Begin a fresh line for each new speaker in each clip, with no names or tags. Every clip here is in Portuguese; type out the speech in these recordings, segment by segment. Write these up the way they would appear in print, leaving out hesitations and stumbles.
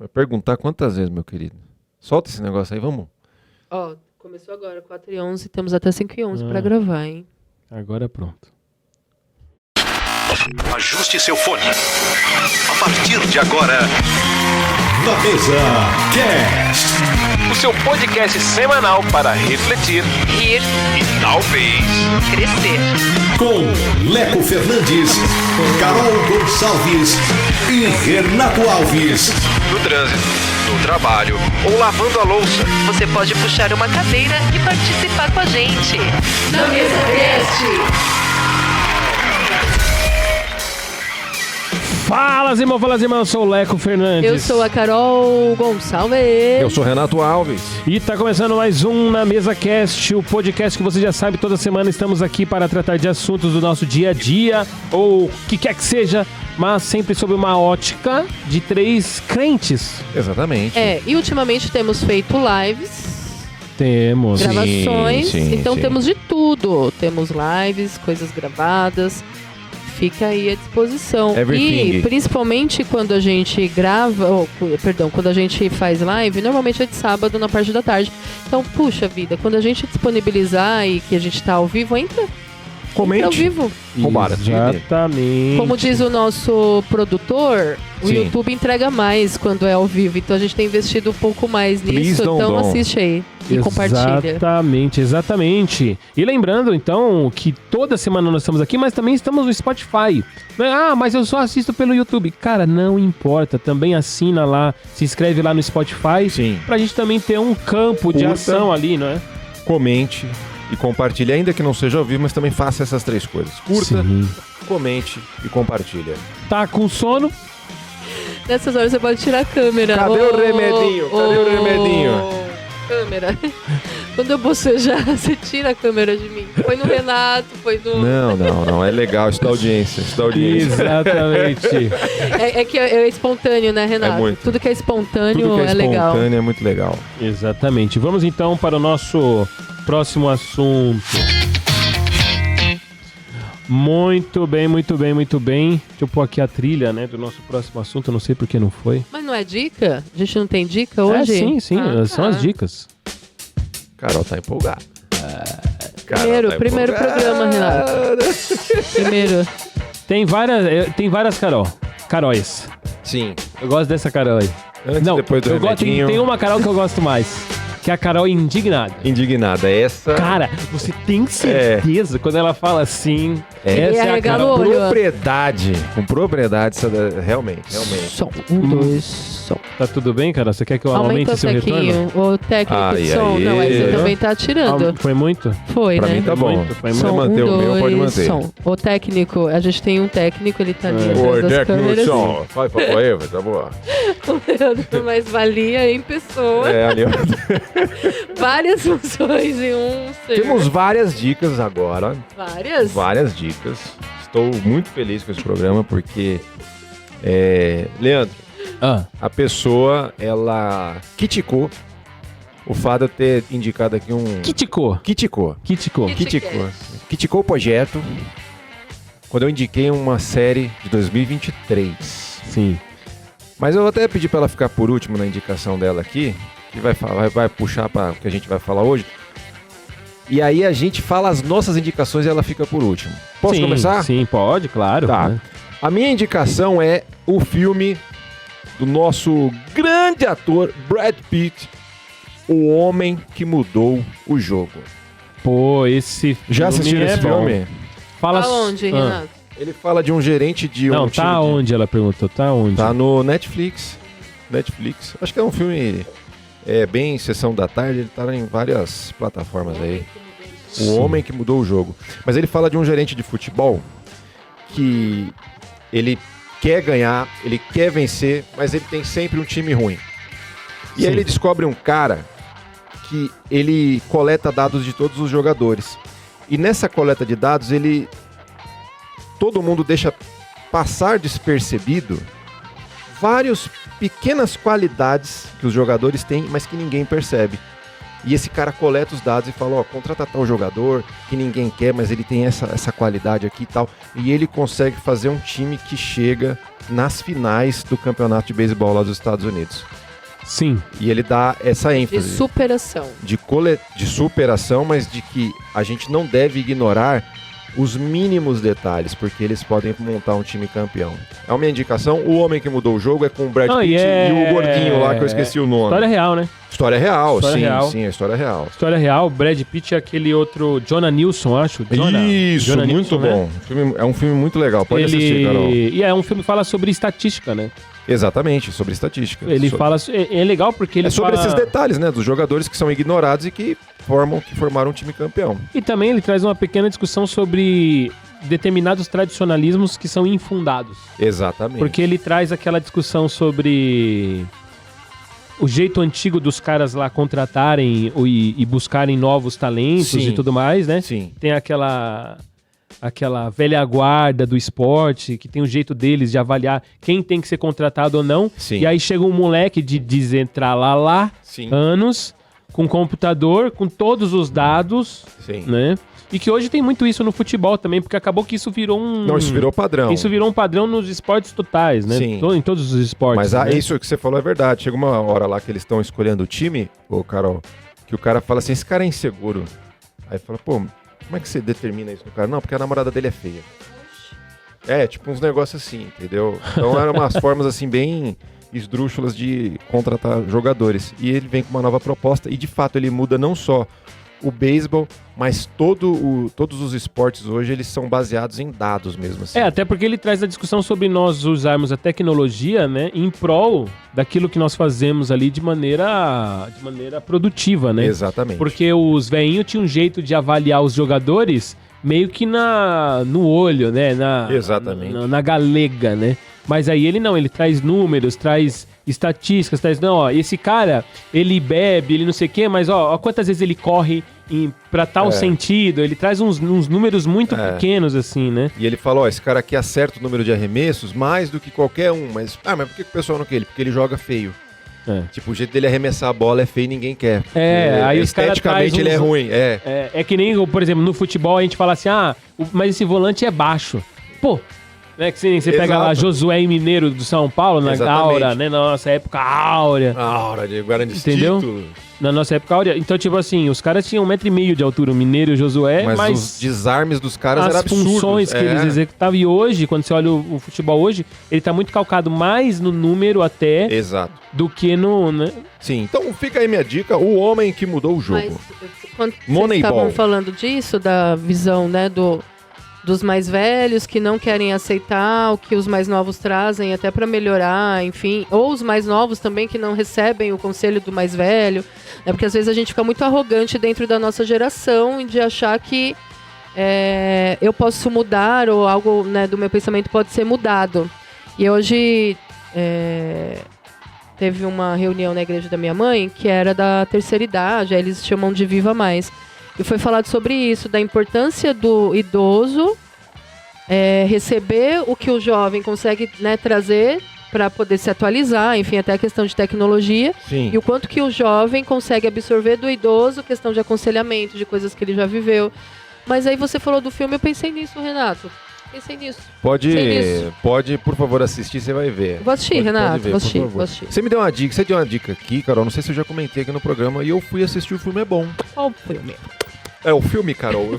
Vai perguntar quantas vezes, meu querido? Solta esse negócio aí, vamos.
Ó, começou agora, 4h11, temos até 5h11 pra gravar, hein?
Agora pronto.
Ajuste seu fone. A partir de agora,
Na Mesa Cast.
o seu podcast semanal para refletir,
Rir,
e talvez
crescer.
Com Leco Fernandes, Carol Gonçalves e Renato Alves.
no trânsito, no trabalho ou lavando a louça.
Você pode puxar uma cadeira e participar com a gente. Na Mesa Cast.
Fala, irmão, eu sou o Leco Fernandes.
Eu sou a Carol Gonçalves.
Eu sou Renato Alves.
E tá começando mais um Na Mesa Cast, o podcast que você já sabe, toda semana estamos aqui para tratar de assuntos do nosso dia a dia, ou o que quer que seja, mas sempre sob uma ótica de três crentes.
Exatamente.
E ultimamente temos feito lives,
Temos.
gravações,
sim,
então
sim.
temos de tudo. Temos lives, coisas gravadas, fica aí à disposição.
Everything.
E principalmente quando a gente grava, quando a gente faz live, normalmente é de sábado na parte da tarde. Então, puxa vida, quando a gente disponibilizar e que a gente tá ao vivo, entra
Comente.
ao vivo.
Vambora.
Exatamente.
Como diz o nosso produtor, o
Sim.
YouTube entrega mais quando é ao vivo. Então a gente tem investido um pouco mais
Please
nisso.
don't
Então
don't.
assiste aí e compartilha.
Exatamente. E lembrando, então, que toda semana nós estamos aqui, mas também estamos no Spotify. Não é, mas eu só assisto pelo YouTube. Cara, não importa. Também assina lá, se inscreve lá no Spotify.
Sim.
Pra gente também ter um campo de
Curta.
ação ali, não é?
Comente e compartilhe, ainda que não seja ao vivo, mas também faça essas três coisas. Curta,
Sim.
comente e compartilha.
Tá com sono?
Nessas horas você pode tirar a câmera.
Cadê o remedinho? Cadê o remedinho?
Câmera. Quando eu bocejar, você tira a câmera de mim. Põe no Renato, põe no...
Não. É legal, isso dá audiência.
Exatamente.
É que é espontâneo, né, Renato?
É muito.
Tudo que é espontâneo
Tudo que é
legal.
espontâneo é muito legal.
Exatamente. Vamos então para o nosso próximo assunto. Muito bem. Deixa eu pôr aqui a trilha, né, do nosso próximo assunto. Eu não sei por que não foi.
Mas não é dica? A gente não tem dica hoje?
Sim. São as dicas.
Carol tá empolgada.
Primeiro programa, Renato. Primeiro.
Tem várias Caróis.
Sim.
Eu gosto dessa Carol aí.
Antes,
Não,
depois do
eu gosto,
remedinho.
tem uma Carol que eu gosto mais, que é a Carol indignada.
Indignada. Essa
Cara, você tem certeza quando ela fala assim?
É.
Essa é a
Arregala
Carol.
o olho.
com propriedade, realmente.
Som, 1, 2, som.
Tá tudo bem, cara? Você quer que eu aumente
Aumenta o
seu retorno?
tequinho, o técnico de
Ai,
som.
ai,
Não, aí você
ai.
também tá tirando.
Foi muito?
Foi,
Pra
né?
mim tá bom.
Muito, foi
Se
muito.
você
Som,
manter
1,
o meu, pode
2,
manter.
som. O técnico, a gente tem um técnico, ele tá ali
Ô,
atrás das câmeras.
Vai pra Poeva, tá boa.
O Leandro mais valia em pessoa.
Ali, ó.
Várias funções em um ser.
Temos várias dicas agora.
Várias?
Várias dicas. Estou muito feliz com esse programa porque, Leandro, a pessoa, ela criticou o fato de eu ter indicado aqui um...
Criticou.
Criticou o projeto quando eu indiquei uma série de 2023.
Sim.
Mas eu vou até pedir para ela ficar por último na indicação dela aqui, que vai puxar para o que a gente vai falar hoje. E aí a gente fala as nossas indicações e ela fica por último. Posso começar?
Sim, pode, claro.
Tá.
Né?
A minha indicação é o filme do nosso grande ator Brad Pitt, O Homem que Mudou o Jogo.
Pô, esse
Já assistiram esse
bom.
filme?
Fala
Aonde, Renato?
Ele fala de um gerente de um
Não,
time
tá
de-
onde ela perguntou? Tá onde?
Tá no Netflix. Acho que é um filme bem sessão da tarde, ele tá em várias plataformas aí. O Homem que Mudou o Jogo. Mas ele fala de um gerente de futebol que ele quer ganhar, ele quer vencer, mas ele tem sempre um time ruim. E
Sim.
aí ele descobre um cara que ele coleta dados de todos os jogadores. E nessa coleta de dados, todo mundo deixa passar despercebido várias pequenas qualidades que os jogadores têm, mas que ninguém percebe. E esse cara coleta os dados e fala, contrata tal jogador que ninguém quer, mas ele tem essa qualidade aqui e tal. E ele consegue fazer um time que chega nas finais do campeonato de beisebol lá dos Estados Unidos.
Sim.
E ele dá essa
De
ênfase
superação.
de superação, mas de que a gente não deve ignorar os mínimos detalhes, porque eles podem montar um time campeão. É uma indicação. O Homem que Mudou o Jogo é com o Brad Pitt e o gordinho lá, que eu esqueci o nome.
História real, né?
História real,
História
sim,
real.
sim, é história real.
História real, Brad Pitt é aquele outro, Jonah Nilsson, acho.
Isso,
Jonah
muito
Nilsson, né?
bom. É um filme muito legal, pode assistir, Carol.
E é um filme que fala sobre estatística, né?
Exatamente, sobre estatística.
Ele fala... É legal porque ele
sobre
fala...
esses detalhes, né, dos jogadores que são ignorados e que formaram um time campeão.
E também ele traz uma pequena discussão sobre determinados tradicionalismos que são infundados.
Exatamente.
Porque ele traz aquela discussão sobre o jeito antigo dos caras lá contratarem e buscarem novos talentos
Sim.
e tudo mais, né?
Sim.
Tem aquela velha guarda do esporte, que tem o jeito deles de avaliar quem tem que ser contratado ou não.
Sim.
E aí chega um moleque de desentralalá,
Sim.
anos, com computador, com todos os dados,
Sim.
né? E que hoje tem muito isso no futebol também, porque acabou que isso virou um...
Não, isso virou padrão.
Isso virou um padrão nos esportes totais, né?
Sim.
Em todos os esportes.
Mas
né?
isso que você falou é verdade. Chega uma hora lá que eles estão escolhendo o time, ô Carol, que o cara fala assim, esse cara é inseguro. Aí fala, pô, como é que você determina isso no cara? Não, porque a namorada dele é feia. É, tipo uns negócios assim, entendeu? Então eram umas formas assim bem esdrúxulas de contratar jogadores. E ele vem com uma nova proposta e de fato ele muda não só o beisebol, mas todos os esportes hoje eles são baseados em dados mesmo assim.
É, até porque ele traz a discussão sobre nós usarmos a tecnologia, né, em prol daquilo que nós fazemos ali de maneira produtiva, né?
Exatamente.
Porque os velhinhos tinham um jeito de avaliar os jogadores meio que no olho, né?
Exatamente.
Na galega, né? Mas aí ele não, ele traz números, traz estatísticas, traz, não, ó, esse cara, ele bebe, ele não sei o quê, mas ó quantas vezes ele corre pra tal sentido, ele traz uns números muito pequenos, assim, né?
E ele falou, ó, esse cara aqui acerta o número de arremessos mais do que qualquer um, mas por que o pessoal não quer ele? Porque ele joga feio.
É.
Tipo, o jeito dele arremessar a bola é feio e ninguém quer.
Aí os caras
esteticamente ele é ruim.
É que nem, por exemplo, no futebol a gente fala assim, mas esse volante é baixo. Pô, né, que você pega lá Josué e Mineiro do São Paulo, na Aura, né, na nossa época áurea.
A aura de Guarani,
entendeu?
Título.
Na nossa época áurea. Então, tipo assim, os caras tinham 1,5 m de altura, o Mineiro e o Josué, mas
os desarmes dos caras eram
as
absurdos.
funções que eles executavam. E hoje, quando você olha o futebol hoje, ele tá muito calcado mais no número até
Exato.
do que no... Né?
Sim, então fica aí minha dica, O Homem que Mudou o Jogo.
Mas quando vocês
Moneyball.
estavam falando disso, da visão, né, dos mais velhos que não querem aceitar o que os mais novos trazem até para melhorar, enfim, ou os mais novos também que não recebem o conselho do mais velho, né, porque às vezes a gente fica muito arrogante dentro da nossa geração de achar que eu posso mudar ou algo, né, do meu pensamento pode ser mudado. E hoje teve uma reunião na igreja da minha mãe que era da terceira idade, aí eles chamam de Viva Mais. E foi falado sobre isso, da importância do idoso receber o que o jovem consegue, né, trazer para poder se atualizar, enfim, até a questão de tecnologia.
Sim.
E o quanto que o jovem consegue absorver do idoso, questão de aconselhamento, de coisas que ele já viveu. Mas aí você falou do filme, eu pensei nisso, Renato. Pensei nisso.
Pode, por favor, assistir, você vai ver.
Vou assistir, Renato,
ver,
vou
por favor.
assistir.
Você deu uma dica aqui, Carol, não sei se eu já comentei aqui no programa, e eu fui assistir, o filme é bom.
Qual o filme?
É, o filme, Carol.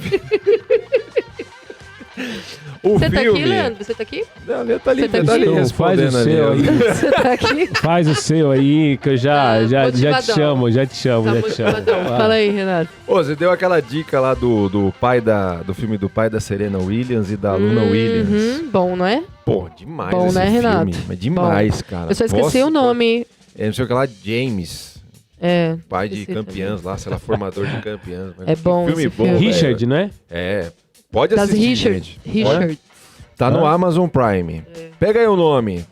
Você tá aqui, Leandro? Você tá aqui?
Não, tá ali,
Você tá
tá ali
aqui?
respondendo
Faz o seu
ali.
aí.
Você tá aqui?
Faz o seu aí, que eu já te chamo.
Tá motivadão. Fala aí, Renato.
Ô, você deu aquela dica lá do filme do pai da Serena Williams e da Luna Williams.
Bom, não é?
Pô, demais
Bom,
esse
né,
filme.
Renato?
Mas demais, cara.
Eu só esqueci
Nossa,
o nome.
não sei o que lá, James. Pai de
esqueci
campeãs
também.
lá, sei lá, formador de campeãs. Mas
É
que
bom
filme
esse
bom,
filme.
velho.
Richard, né?
É, pode
Das
assistir,
Richard.
gente.
Richard.
Tá no Amazon Prime. Pega aí o nome.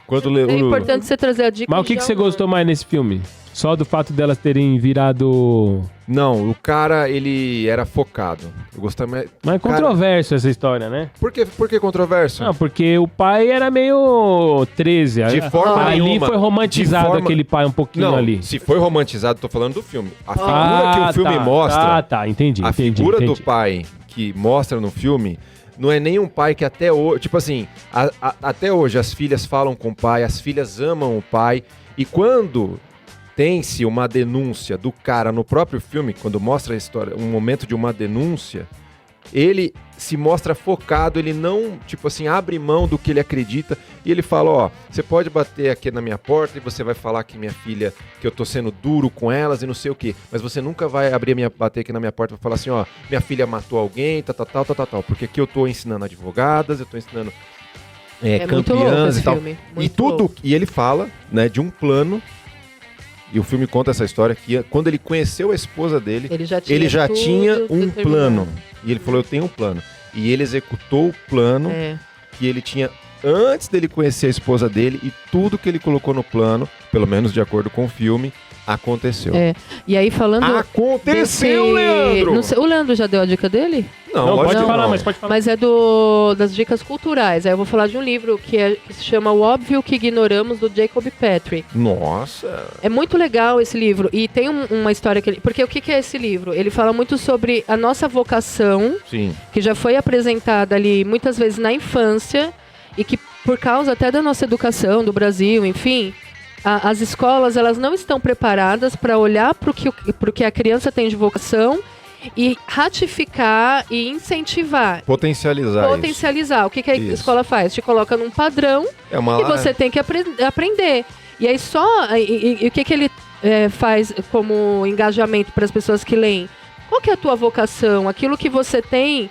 Enquanto
É importante você trazer a dica.
Mas o que você gostou mais nesse filme? Só do fato delas terem virado...
Não, o cara, ele era focado. Eu gostava mais...
Mas é controverso essa história, né?
Por que controverso?
Não, porque o pai era meio 13.
De forma
ali
nenhuma.
foi romantizado aquele pai um pouquinho
Não,
ali.
se foi romantizado, tô falando do filme. A figura que o filme mostra...
Entendi.
A figura do pai que mostra no filme não é nem um pai que até hoje... Tipo assim, até hoje as filhas falam com o pai, as filhas amam o pai. E quando tem-se uma denúncia do cara no próprio filme, quando mostra a história, um momento de uma denúncia, ele se mostra focado, ele não, tipo assim, abre mão do que ele acredita e ele fala, ó, você pode bater aqui na minha porta e você vai falar que minha filha, que eu tô sendo duro com elas e não sei o quê, mas você nunca vai bater aqui na minha porta e falar assim, ó, minha filha matou alguém, tal, porque aqui eu tô ensinando advogadas, eu tô ensinando campeãs e tal. E tudo, louco. E ele fala, né, de um plano. E o filme conta essa história que quando ele conheceu a esposa dele, ele já tinha um plano. E ele falou, eu tenho um plano. E ele executou o plano que ele tinha antes dele conhecer a esposa dele e tudo que ele colocou no plano, pelo menos de acordo com o filme, aconteceu.
E aí falando...
Aconteceu, Leandro!
Não sei, o Leandro já deu a dica dele?
Não, pode falar, mas pode falar.
Mas é das dicas culturais. Aí eu vou falar de um livro que se chama O Óbvio que Ignoramos, do Jacob Petrie.
Nossa!
É muito legal esse livro. E tem uma história que ele... Porque o que é esse livro? Ele fala muito sobre a nossa vocação,
Sim.
que já foi apresentada ali muitas vezes na infância e que por causa até da nossa educação, do Brasil, enfim... As escolas, elas não estão preparadas para olhar para o que a criança tem de vocação e ratificar e incentivar.
Potencializar.
O que a escola faz? Te coloca num padrão e você tem que aprender. E aí e o que ele faz como engajamento para as pessoas que leem? Qual que é a tua vocação? Aquilo que você tem...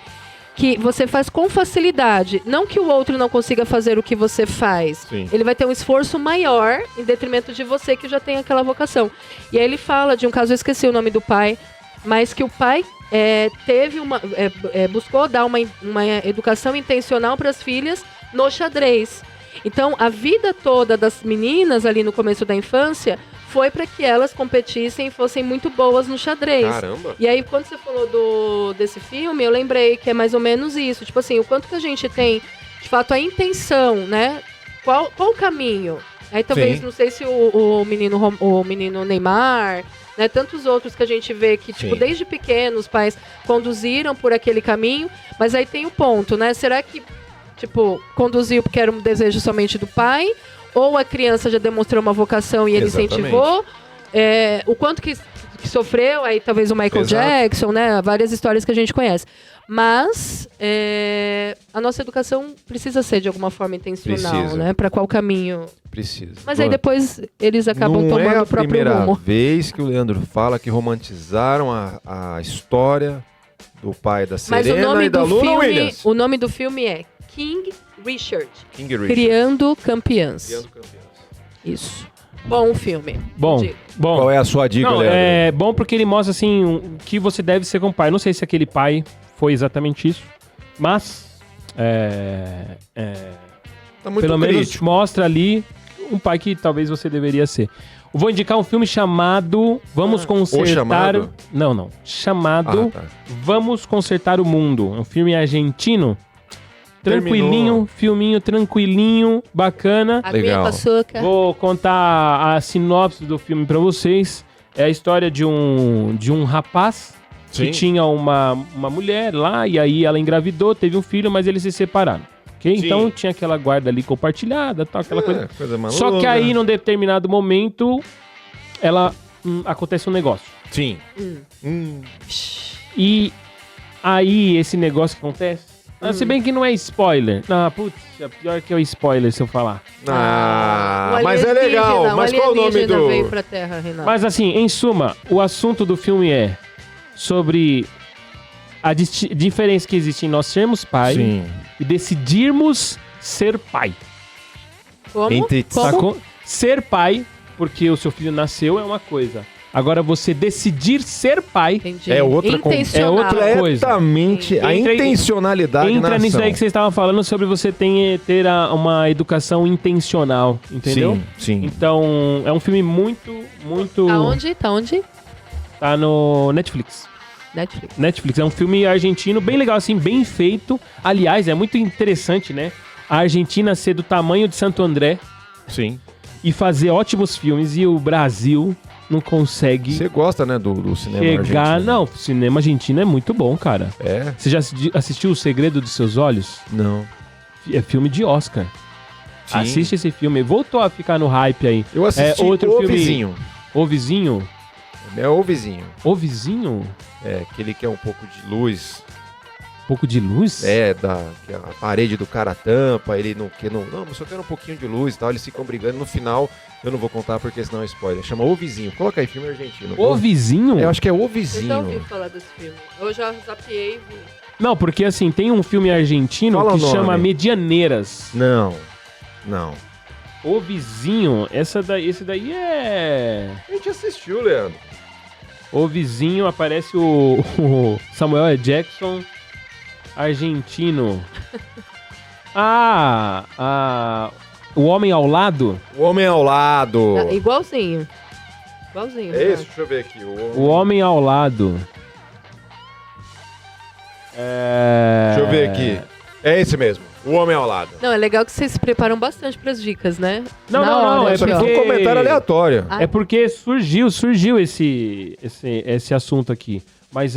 que você faz com facilidade. Não que o outro não consiga fazer o que você faz.
Sim.
Ele vai ter um esforço maior em detrimento de você que já tem aquela vocação. E aí ele fala de um caso, eu esqueci o nome do pai, mas que o pai buscou dar uma educação intencional para as filhas no xadrez. Então, a vida toda das meninas ali no começo da infância foi para que elas competissem e fossem muito boas no xadrez.
Caramba!
E aí, quando você falou desse filme, eu lembrei que é mais ou menos isso. Tipo assim, o quanto que a gente tem, de fato, a intenção, né? Qual o caminho? Aí talvez,
Sim.
não sei se o menino Neymar, né? Tantos outros que a gente vê que, tipo,
Sim.
desde pequenos, os pais conduziram por aquele caminho. Mas aí tem o ponto, né? Será que, tipo, conduziu porque era um desejo somente do pai? Ou a criança já demonstrou uma vocação e ele incentivou, o quanto que sofreu, aí talvez o Michael Jackson, né? Várias histórias que a gente conhece. Mas a nossa educação precisa ser de alguma forma intencional, né? Para qual caminho?
Precisa.
Mas aí depois eles acabam tomando o próprio rumo.
Não é a primeira vez que o Leandro fala que romantizaram a história do pai da Serena e da Luna Williams.
O nome do filme é King Richard. Criando Campeãs. Isso. Bom filme.
Bom.
Qual é a sua dica, Leandro?
É bom porque ele mostra, assim, o que você deve ser com o pai. Não sei se aquele pai foi exatamente isso, mas
Tá muito
pelo menos
crítico.
mostra ali um pai que talvez você deveria ser. Eu vou indicar um filme chamado Vamos Consertar...
Chamado?
Não. Chamado Vamos Consertar o Mundo. É um filme argentino. Tranquilinho, filminho tranquilinho, bacana.
Legal.
Com açúcar.
Vou contar a sinopse do filme pra vocês. É a história de um rapaz que tinha uma mulher lá, e aí ela engravidou, teve um filho, mas eles se separaram. Okay? Então tinha aquela guarda ali compartilhada, tal, aquela coisa.
Maluca.
Só que aí, num determinado momento, acontece um negócio.
Sim.
E aí, esse negócio que acontece... Se bem que não é spoiler. Pior que é o spoiler se eu falar.
Mas é legal. Mas qual o nome do...
veio pra terra, Renato.
Mas assim, em suma, o assunto do filme é sobre a diferença que existe em nós sermos pai e decidirmos ser pai.
Como?
Sacou? Ser pai, porque o seu filho nasceu, é uma coisa. Agora, você decidir ser pai...
Entendi.
É outra
É outra coisa.
Completamente. A intencionalidade na
Entra nisso
ação.
daí que vocês estavam falando sobre você ter uma educação intencional, entendeu?
Sim.
Então, é um filme muito...
Tá onde?
Tá no Netflix. Netflix. É um filme argentino bem legal, assim, bem feito. Aliás, é muito interessante, né? A Argentina ser do tamanho de Santo André
Sim.
e fazer ótimos filmes. E o Brasil não consegue
Você gosta, né, do cinema
chegar...
argentino?
Não, o cinema argentino é muito bom, cara.
É?
Você já assistiu O Segredo dos Seus Olhos?
Não.
É filme de Oscar.
Sim.
Assiste esse filme. Voltou a ficar no hype aí.
Eu assisti
outro
O
filme...
Vizinho.
O Vizinho?
É O Vizinho.
O Vizinho?
É, aquele que é um pouco de luz.
Um pouco de luz?
Que a parede do cara tampa, ele não, mas só quero um pouquinho de luz e tal, eles ficam brigando, no final eu não vou contar porque senão é spoiler. Chama O Vizinho, coloca aí, filme argentino.
O Vizinho?
Eu acho que é O
Eu já
Vizinho.
ouvi falar desse filme. Eu já zapiei e vi.
Não, porque assim, tem um filme argentino
Fala
que
o nome.
chama Medianeiras.
Não.
O Vizinho, esse daí é...
A gente assistiu, Leandro.
O Vizinho, aparece o Samuel L. Jackson, argentino. O Homem ao Lado?
O Homem ao Lado.
Ah, igualzinho. Igualzinho.
É
né?
esse? Deixa eu ver aqui.
O Homem ao Lado.
Deixa eu ver aqui. É esse mesmo. O Homem ao Lado.
Não, é legal que vocês se preparam bastante pras dicas, né?
Não,
Na
não, não,
hora,
é
Isso
aqui,
aqui
ó.
foi um
porque-
comentário aleatório.
Ah.
É porque surgiu esse assunto aqui. Mas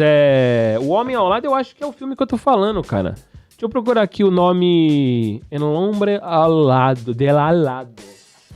O Homem ao Lado eu acho que é o filme que eu tô falando, cara. Deixa eu procurar aqui o nome... El Hombre al Lado, del al lado.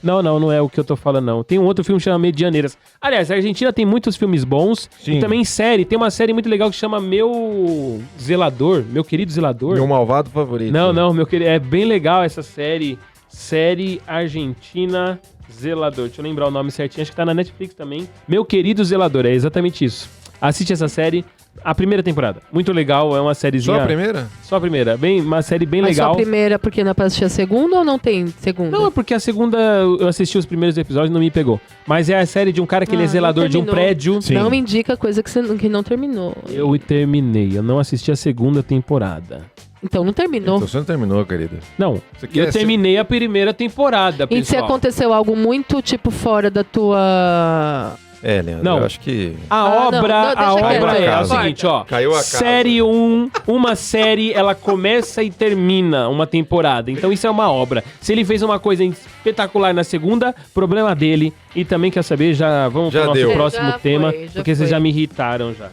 Não é o que eu tô falando, não. Tem um outro filme que chama Medianeiras. Aliás, a Argentina tem muitos filmes bons.
Sim.
E também série. Tem uma série muito legal que chama Meu Zelador. Meu Querido Zelador.
Meu malvado favorito.
Não, meu querido. É bem legal essa série. Série Argentina Zelador. Deixa eu lembrar o nome certinho. Acho que tá na Netflix também. Meu Querido Zelador. É exatamente isso. Assiste essa série. A primeira temporada. Muito legal. É uma sériezinha...
Só a primeira?
Só a primeira. Uma série bem
Mas
legal.
só a primeira porque não é pra assistir a segunda ou não tem segunda?
Não, é porque a segunda eu assisti os primeiros episódios e não me pegou. Mas é a série de um cara que ele é
não
zelador de um
terminou.
prédio.
Sim.
Não me indica coisa que não terminou.
Eu terminei. Eu não assisti a segunda temporada.
Então não terminou.
Então você não terminou, querida.
Não,
Você quer
eu terminei a primeira temporada,
E se
pessoal.
aconteceu algo muito, tipo, fora da tua...
É, Leandro,
Não.
eu acho que...
A
Ah, não,
obra,
não, deixa
a
quieto
obra
aí,
é o
corta.
seguinte, ó.
Caiu a casa.
Série 1, uma série, ela começa e termina uma temporada. Então isso é uma obra. Se ele fez uma coisa espetacular na segunda, problema dele. E também quer saber, já vamos
Já
pro nosso
deu.
próximo
Já
tema,
foi, já
porque vocês
foi.
já me irritaram já.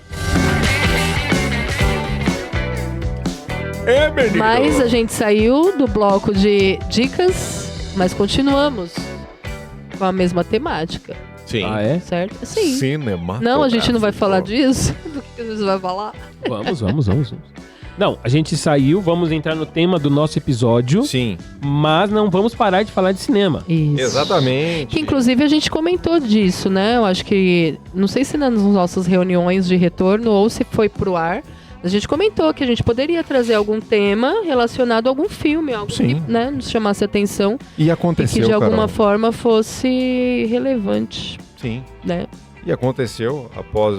Mas a gente saiu do bloco de dicas, mas continuamos com a mesma temática,
Sim.
Ah, é?
certo? Sim.
Cinema.
Não, a gente não vai falar disso. Do que a gente vai falar?
Vamos. Não, a gente saiu, vamos entrar no tema do nosso episódio,
Sim,
mas não vamos parar de falar de cinema.
Isso.
exatamente.
Que inclusive a gente comentou disso, né? Eu acho que, não sei se nas nossas reuniões de retorno ou se foi pro ar, a gente comentou que a gente poderia trazer algum tema relacionado a algum filme, algo
Sim.
que, né, nos chamasse atenção
E
e
aconteceu,
que de alguma
Carol.
forma fosse relevante,
Sim.
né?
E aconteceu após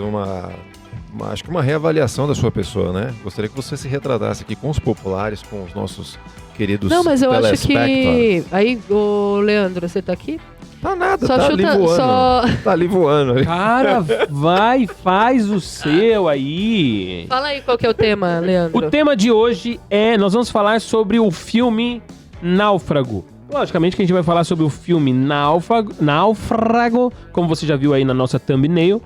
acho que uma reavaliação da sua pessoa, né? Gostaria que você se retratasse aqui com os populares, com os nossos queridos
Não, mas eu acho que...
telespectadores.
Aí, ô Leandro, você tá aqui?
Tá nada,
Só
tá ali
chuta...
voando.
Só...
Tá ali voando. ali.
Cara, vai, faz o seu aí.
Fala aí qual que é o tema, Leandro.
O tema de hoje nós vamos falar sobre o filme Náufrago. Logicamente que a gente vai falar sobre o filme Náufrago, como você já viu aí na nossa thumbnail.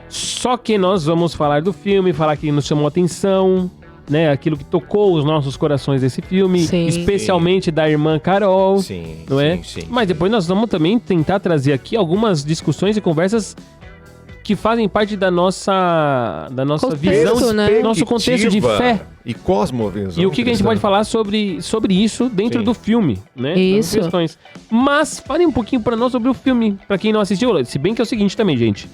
Só que nós vamos falar do filme, falar que nos chamou a atenção, né? Aquilo que tocou os nossos corações desse filme,
Sim.
especialmente da irmã Carol.
Sim,
Não é?
sim.
Mas depois nós vamos também tentar trazer aqui algumas discussões e conversas que fazem parte da nossa
Contexto,
visão,
né?
nosso contexto de
Perspectiva
fé.
E cosmovisão.
E o que a gente pode falar sobre isso dentro
Sim.
do filme, né?
Isso.
Das questões. Mas falem um pouquinho pra nós sobre o filme, pra quem não assistiu. Se bem que é o seguinte também, gente.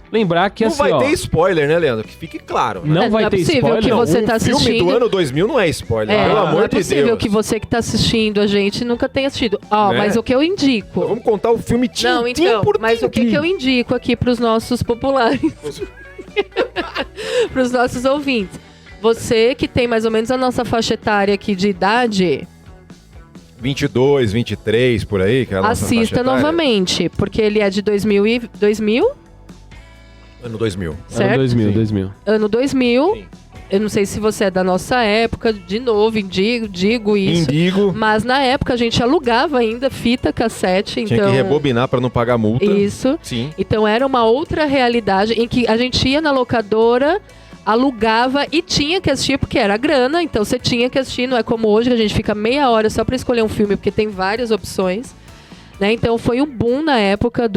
Lembrar que
Não
assim,
vai
ó,
ter spoiler, né, Leandro? Que fique claro. Né?
não vai
é
ter
possível
spoiler.
que
não.
você tá
O filme
assistindo...
do ano 2000 não é spoiler, pelo
não
amor
é
de
possível
Deus.
que você que tá assistindo a gente nunca tenha assistido. Ó,
Né?
mas o que eu indico...
Vamos contar o filme tintim
Não, então,
por
mas o que
tintim.
eu indico aqui pros nossos populares? Pros nossos ouvintes. Você que tem mais ou menos a nossa faixa etária aqui de idade,
22, 23, por aí, que é a nossa faixa
assista
etária.
novamente, porque ele é de 2000,
Ano 2000.
certo?
Ano 2000,
Sim.
2000.
Ano 2000.
Sim.
eu não sei se você é da nossa época, de novo, digo isso.
Indigo.
Mas na época a gente alugava ainda fita cassete,
Tinha
então...
que rebobinar pra não pagar multa.
Isso.
Sim.
Então era uma outra realidade em que a gente ia na locadora, alugava e tinha que assistir porque era grana, então você tinha que assistir, não é como hoje que a gente fica meia hora só pra escolher um filme, porque tem várias opções. Né? Então foi um boom na época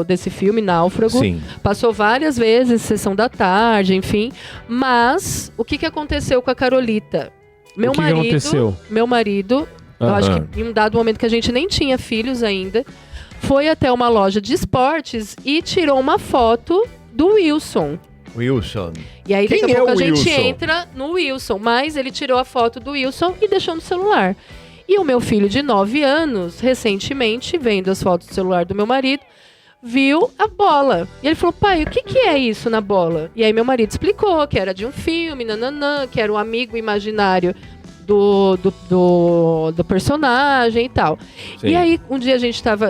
desse filme, Náufrago.
Sim.
Passou várias vezes, sessão da tarde, enfim. Mas o que aconteceu com a Carolita?
O que aconteceu?
Meu marido, eu acho que em um dado momento que a gente nem tinha filhos ainda, foi até uma loja de esportes e tirou uma foto do Wilson.
Wilson.
E aí daqui
Quem
a pouco
é o
a gente
Wilson?
entra no Wilson, mas ele tirou a foto do Wilson e deixou no celular. E o meu filho de 9 anos, recentemente, vendo as fotos do celular do meu marido, viu a bola. E ele falou, pai, o que é isso na bola? E aí meu marido explicou que era de um filme, nananã, que era um amigo imaginário do personagem e tal.
Sim.
E aí, um dia a gente tava...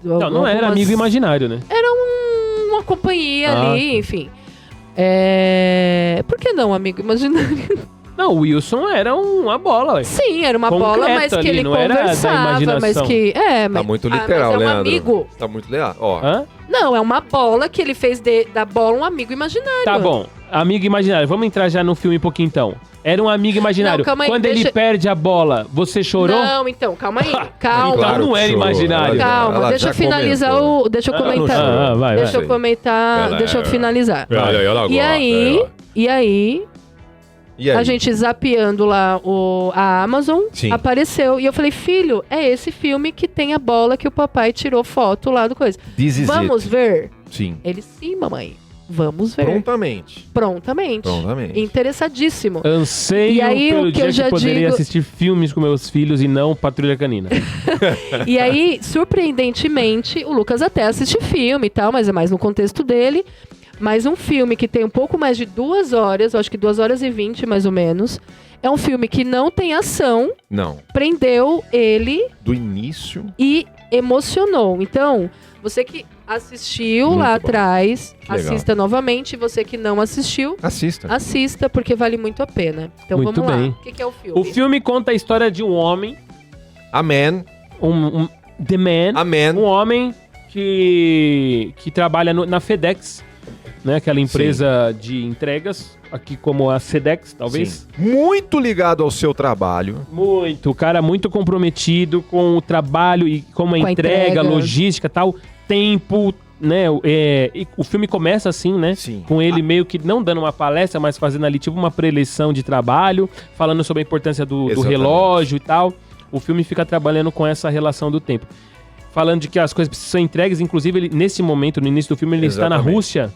Não era amigo imaginário, né?
Era uma companhia ali, enfim. Por que não amigo imaginário?
Não, o Wilson era uma bola, ué.
Sim, era uma
Concreto
bola, mas que
ali,
ele
não era da
conversava, mas
imaginação.
que...
Tá muito literal,
mas é um
Leandro.
amigo.
Tá muito legal. Ó.
Hã?
Não, é uma bola que ele fez da bola um amigo imaginário.
Tá bom, amigo imaginário. Vamos entrar já no filme um pouquinho então. Era um amigo imaginário.
Não, calma aí,
Quando ele perde a bola, você chorou?
Não, então, calma aí. Calma.
Então não era
que chorou.
imaginário.
Calma,
Ela
deixa
já
eu finalizar
comentou.
Deixa eu
Ela não
comentar.
chorou.
vai.
Deixa eu comentar.
Ela
Deixa eu finalizar.
E
E aí, a gente zapeando lá a Amazon,
Sim.
apareceu. E eu falei, filho, é esse filme que tem a bola que o papai tirou foto lá do coisa.
This is
Vamos
it.
ver?
Sim.
Ele, sim, mamãe. Vamos ver.
Prontamente.
Prontamente. Interessadíssimo.
Anseio
E aí,
pelo
o que
dia
eu já
que poderia
digo-
assistir filmes com meus filhos e não Patrulha Canina.
E aí, surpreendentemente, o Lucas até assiste filme e tal, mas é mais no contexto dele. Mas um filme que tem um pouco mais de 2 horas, eu acho que 2h20 mais ou menos. É um filme que não tem ação,
Não.
prendeu ele
Do início.
e emocionou. Então, você que assistiu
Muito
lá
bom.
atrás,
Que legal.
assista novamente. Você que não assistiu,
Assista.
assista, porque vale muito a pena. Então
Muito
vamos
bem.
lá. O que é o filme?
O filme conta a história de um homem,
Amen.
The Man,
Amen.
um homem que trabalha na FedEx, né? Aquela empresa de entregas, aqui como a Sedex, talvez.
Sim. Muito ligado ao seu trabalho.
Muito, o cara muito comprometido com o trabalho e como a
Com a
entrega,
entrega.
logística e tal, tempo, né? E o filme começa assim, né?
Sim.
Com ele meio que não dando uma palestra, mas fazendo ali tipo uma preleção de trabalho, falando sobre a importância do
Exatamente.
relógio e tal. O filme fica trabalhando com essa relação do tempo. Falando de que as coisas precisam ser entregues, inclusive ele, nesse momento, no início do filme, ele está na
Exatamente.
Rússia.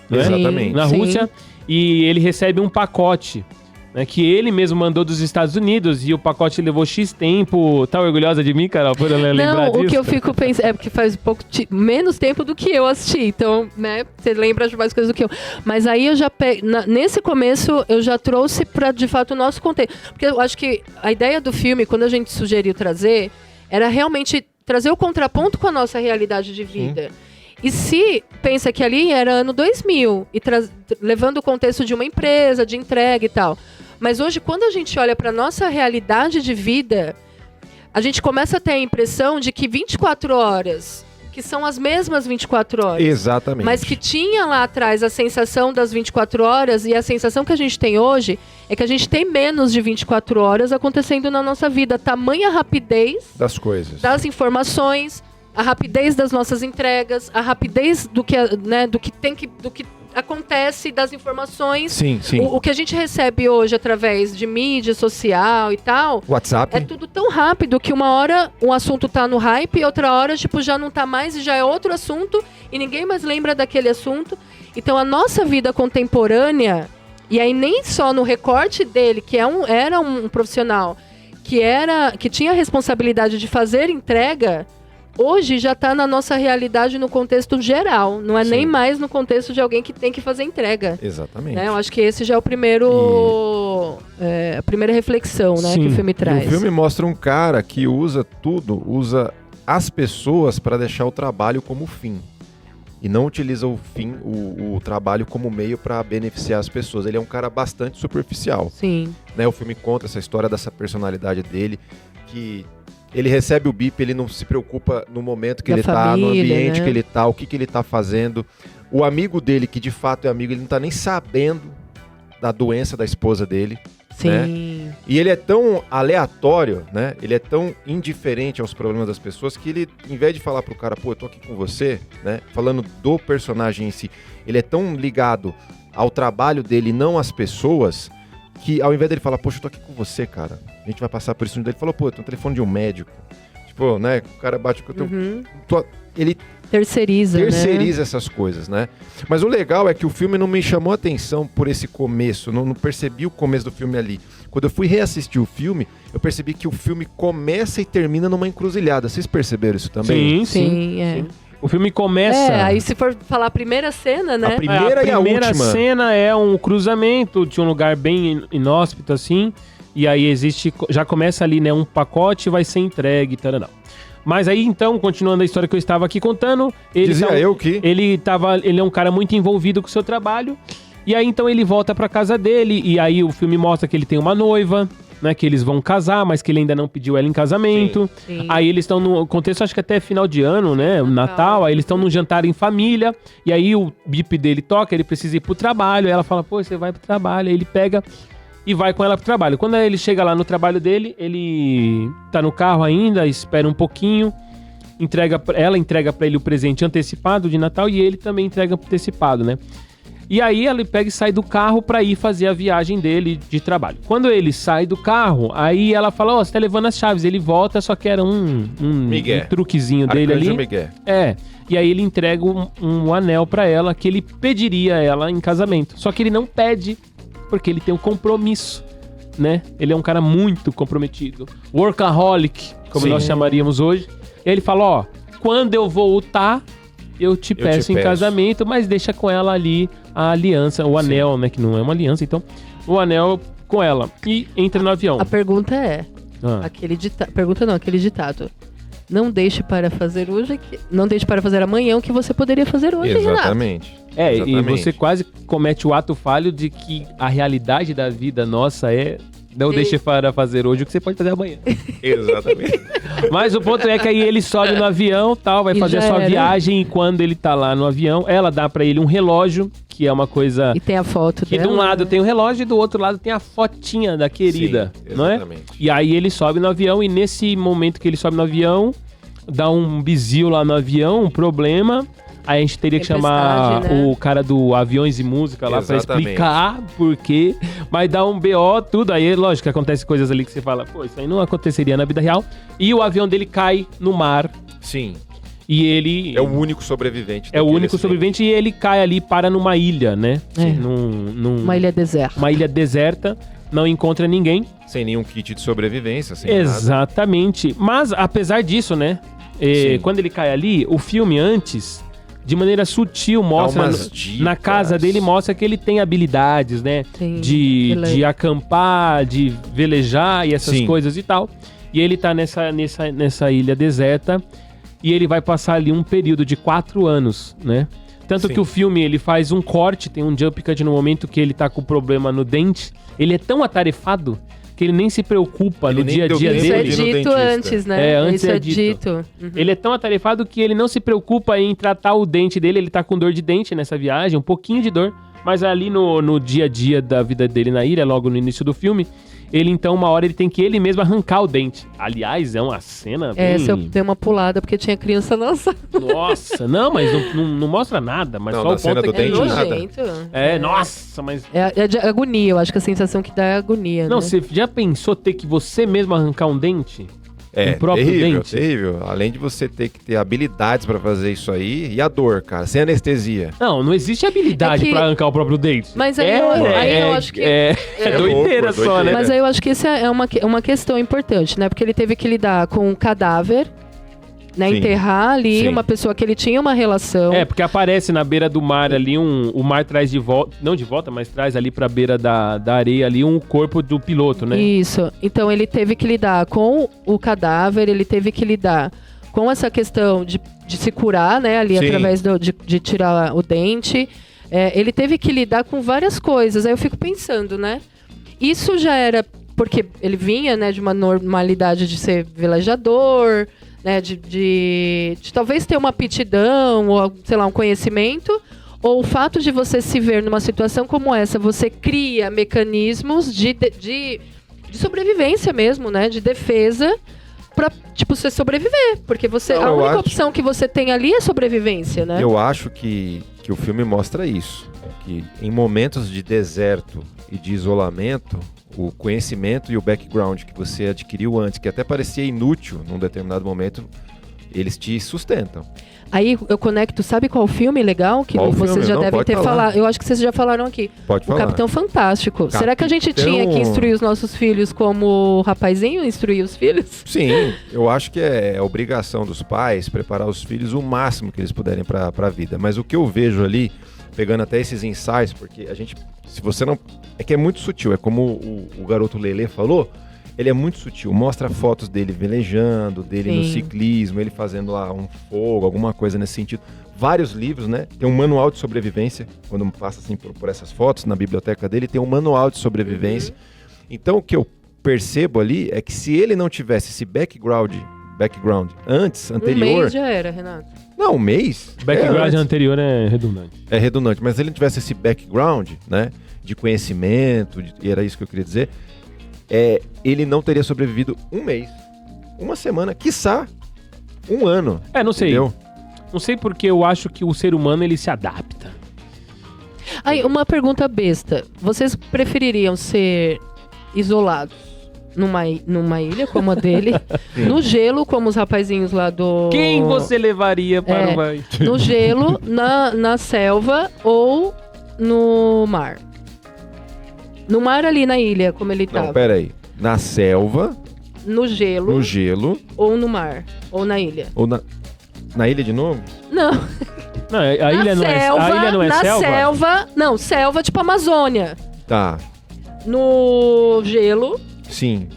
Né?
Exatamente.
Na
Sim.
Rússia, e ele recebe um pacote, né, que ele mesmo mandou dos Estados Unidos, e o pacote levou X tempo. Tá orgulhosa de mim, Carol, por lembrar
Não,
disso?
o que eu fico pensando é porque faz menos tempo do que eu assisti, então, né, você lembra de mais coisas do que eu. Mas aí eu já nesse começo eu já trouxe pra, de fato, o nosso contexto. Porque eu acho que a ideia do filme, quando a gente sugeriu trazer, era realmente trazer o contraponto com a nossa realidade de vida. E se pensa que ali era ano 2000, e levando o contexto de uma empresa, de entrega e tal. Mas hoje, quando a gente olha para nossa realidade de vida, a gente começa a ter a impressão de que 24 horas, que são as mesmas 24 horas,
Exatamente.
mas que tinha lá atrás a sensação das 24 horas, e a sensação que a gente tem hoje é que a gente tem menos de 24 horas acontecendo na nossa vida. Tamanha rapidez
Das coisas.
das informações, a rapidez das nossas entregas, a rapidez do que acontece, das informações.
Sim, sim.
O que a gente recebe hoje através de mídia social e tal,
WhatsApp.
é tudo tão rápido que uma hora um assunto tá no hype e outra hora, tipo, já não tá mais e já é outro assunto e ninguém mais lembra daquele assunto. Então a nossa vida contemporânea, e aí nem só no recorte dele, que era um profissional que tinha a responsabilidade de fazer entrega, hoje já está na nossa realidade no contexto geral. Não é
Sim.
nem mais no contexto de alguém que tem que fazer entrega.
Exatamente.
Né? Eu acho que esse já é o primeiro... a primeira reflexão, né,
Sim.
que o filme
E
traz.
o filme mostra um cara que usa as pessoas para deixar o trabalho como fim. e não utiliza o trabalho como meio para beneficiar as pessoas. Ele é um cara bastante superficial.
Sim.
Né? O filme conta essa história dessa personalidade dele, que ele recebe o bip, ele não se preocupa no momento que
Da
ele tá, no
família,
ambiente
né?
que ele tá, o que ele tá fazendo. O amigo dele, que de fato é amigo, ele não tá nem sabendo da doença da esposa dele.
Sim.
E ele é tão aleatório, né? Ele é tão indiferente aos problemas das pessoas que ele, em vez de falar pro cara, pô, eu tô aqui com você, né? Falando do personagem em si, ele é tão ligado ao trabalho dele e não às pessoas, que ao invés dele falar, poxa, eu tô aqui com você, cara, a gente vai passar por isso, ele falou, pô, eu tenho um telefone de um médico. Tipo, né? O cara bate com o teu... Ele
Terceiriza, né?
essas coisas, né? Mas o legal é que o filme não me chamou a atenção por esse começo, não percebi o começo do filme ali. Quando eu fui reassistir o filme, eu percebi que o filme começa e termina numa encruzilhada. Vocês perceberam isso também?
Sim, é.
O filme começa...
Aí se for falar a primeira cena, né?
A primeira e a última.
Cena é um cruzamento de um lugar bem inóspito, assim, e aí já começa ali, né, um pacote vai ser entregue, taranã. Mas aí, então, continuando a história que eu estava aqui contando... Ele é um cara muito envolvido com o seu trabalho. E aí, então, ele volta pra casa dele. E aí, o filme mostra que ele tem uma noiva, né? Que eles vão casar, mas que ele ainda não pediu ela em casamento.
Sim.
Aí, eles estão no contexto, acho que até final de ano, né? Natal. Aí, eles estão num jantar em família. E aí, o bip dele toca, ele precisa ir pro trabalho. Aí, ela fala, pô, você vai pro trabalho. Aí, ele pega... e vai com ela pro trabalho. Quando ele chega lá no trabalho dele, ele tá no carro ainda, espera um pouquinho, ela entrega pra ele o presente antecipado de Natal e ele também entrega antecipado, né? E aí ele pega e sai do carro pra ir fazer a viagem dele de trabalho. Quando ele sai do carro, aí ela fala, ó, você tá levando as chaves. Ele volta, só que era um truquezinho dele ali.
Miguel.
E aí ele entrega um anel pra ela que ele pediria ela em casamento. Só que ele não pede porque ele tem um compromisso, né? Ele é um cara muito comprometido. Workaholic, como nós chamaríamos hoje. E aí ele fala, ó, quando eu voltar, eu te peço em casamento, mas deixa com ela ali a aliança, o anel, né? Que não é uma aliança, então, o anel com ela. E entra no avião.
A pergunta é, aquele ditado. Não deixe para fazer hoje, não deixe para fazer amanhã o que você poderia fazer hoje,
Exatamente.
Renato.
E você quase comete o ato falho de que a realidade da vida nossa é não deixe para fazer hoje o que você pode fazer amanhã.
Exatamente.
Mas o ponto é que aí ele sobe no avião, tal, vai fazer a sua viagem e quando ele tá lá no avião, ela dá pra ele um relógio, que é uma coisa...
E tem a foto
que
dela.
de um lado tem o relógio e do outro lado tem a fotinha da querida,
Sim,
não é?
exatamente.
E aí ele sobe no avião e nesse momento que ele sobe no avião, dá um bizil lá no avião, um problema... Aí a gente teria que chamar o cara do Aviões e Música lá pra explicar por quê. Mas dá um BO, tudo. Aí, lógico, que acontece coisas ali que você fala, pô, isso aí não aconteceria na vida real. E o avião dele cai no mar.
Sim.
E ele...
é o único sobrevivente.
É o único sobrevivente e ele cai ali, para numa ilha, né?
Uma ilha deserta.
Uma ilha deserta, não encontra ninguém.
Sem nenhum kit de sobrevivência, sem
Exatamente.
nada.
Mas, apesar disso, né? Quando ele cai ali, o filme antes... de maneira sutil, mostra na casa dele, mostra que ele tem habilidades, né?
Sim,
de acampar, de velejar e essas coisas e tal. E ele tá nessa ilha deserta e ele vai passar ali um período de 4 anos, né? Tanto que o filme, ele faz um corte, tem um jump cut no momento que ele tá com problema no dente. Ele é tão atarefado que ele nem se preocupa no dia a dia dele.
Isso é dito antes, né?
Antes é dito.
Uhum.
Ele é tão atarefado que ele não se preocupa em tratar o dente dele. Ele tá com dor de dente nessa viagem, um pouquinho de dor. Mas ali no dia a dia da vida dele na ilha, logo no início do filme, ele então, uma hora, ele tem que ele mesmo arrancar o dente. Aliás, é uma cena bem...
eu dei uma pulada porque tinha criança na sala.
Nossa, não, mas não mostra nada. Mas
não,
só o
cena
ponto
do
é que
dente,
nada. Nossa, mas...
É de agonia, eu acho que a sensação que dá é agonia,
não,
né?
você já pensou ter que você mesmo arrancar um dente?
É,
o próprio dente.
terrível. Além de você ter que ter habilidades pra fazer isso aí, e a dor, cara, sem anestesia.
Não existe habilidade pra arrancar o próprio dente.
Mas aí eu acho que...
É doideira só, né?
Mas aí eu acho que isso é uma questão importante, né? Porque ele teve que lidar com um cadáver, né?
Sim.
Enterrar ali
Sim.
uma pessoa que ele tinha uma relação.
Porque aparece na beira do mar ali, o mar traz de volta, não de volta, mas traz ali pra beira da areia ali um corpo do piloto, né?
Isso. Então ele teve que lidar com o cadáver, ele teve que lidar com essa questão de se curar, né, ali
Sim.
através de tirar o dente, ele teve que lidar com várias coisas. Aí eu fico pensando, né? Isso já era porque ele vinha, né, de uma normalidade de ser velejador, né, de talvez ter uma aptidão ou, sei lá, um conhecimento, ou o fato de você se ver numa situação como essa, você cria mecanismos de sobrevivência mesmo, né, de defesa, pra, tipo, você sobreviver, porque
Não,
a única opção que você tem ali é sobrevivência, né?
Eu acho que o filme mostra isso, que em momentos de deserto e de isolamento, o conhecimento e o background que você adquiriu antes, que até parecia inútil num determinado momento, eles te sustentam.
Aí eu conecto, sabe qual filme legal? Que
Qual
vocês
filme?
já
Não,
devem
pode
ter
falar.
falado. Eu acho que vocês já falaram aqui.
Pode
O
falar.
Capitão Fantástico. Será que a gente
Capitão-
tinha que instruir os nossos filhos como o rapazinho instruir os filhos?
Sim, eu acho que é obrigação dos pais preparar os filhos o máximo que eles puderem para a vida. Mas o que eu vejo ali, pegando até esses insights, porque a gente, se você não... É que é muito sutil, é como o garoto Lelê falou, ele é muito sutil. Mostra fotos dele velejando, dele no
Sim.
ciclismo, ele fazendo lá um fogo, alguma coisa nesse sentido. Vários livros, né? Tem um manual de sobrevivência, quando passa assim por essas fotos, na biblioteca dele, tem um manual de sobrevivência. Então o que eu percebo ali é que se ele não tivesse esse background antes,
Um
anterior...
mês já era, Renato.
Não, um mês.
Background
antes.
anterior é redundante.
É redundante, mas se ele não tivesse esse background, né, de conhecimento, e era isso que eu queria dizer, ele não teria sobrevivido um mês, uma semana, quiçá um ano.
Não sei.
Entendeu?
Não sei porque eu acho que o ser humano, ele se adapta.
Aí, uma pergunta besta. Vocês prefeririam ser isolados numa ilha como a dele, no gelo, como os rapazinhos lá do...
Quem você levaria para o vai?
No gelo, na selva ou no mar? No mar ali na ilha, como ele
Não,
tava.
pera aí. Na selva,
No gelo
no gelo,
ou no mar? Ou na ilha?
ou na ilha de novo?
Não.
Não, a ilha não é
na
selva?
selva. Não, selva tipo Amazônia.
Tá,
No gelo.
sim.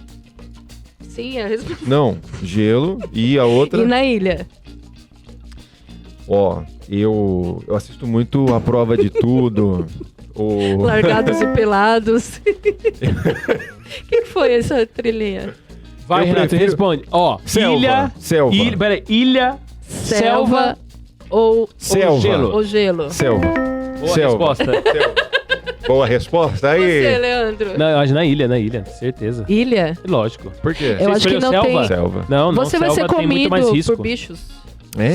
Sim, é a resposta.
Não, gelo e a outra...
E na ilha.
Ó, eu assisto muito A Prova de Tudo.
Largados e pelados. O que foi essa trilhinha?
Vai,
Eu
Renato,
prefiro-
responde. Ó,
Selva, selva.
Ilha, selva
ou
Selva.
gelo.
ou gelo?
Selva.
Boa
Selva.
resposta.
Boa resposta aí.
Você, Leandro?
Não, eu acho na ilha, certeza.
Ilha?
Lógico.
Por quê?
Eu
Você
acho que
escolheu
não
selva?
tem.
Selva.
Não,
Você vai
selva
ser
tem muito mais
comido
risco.
por bichos.
É?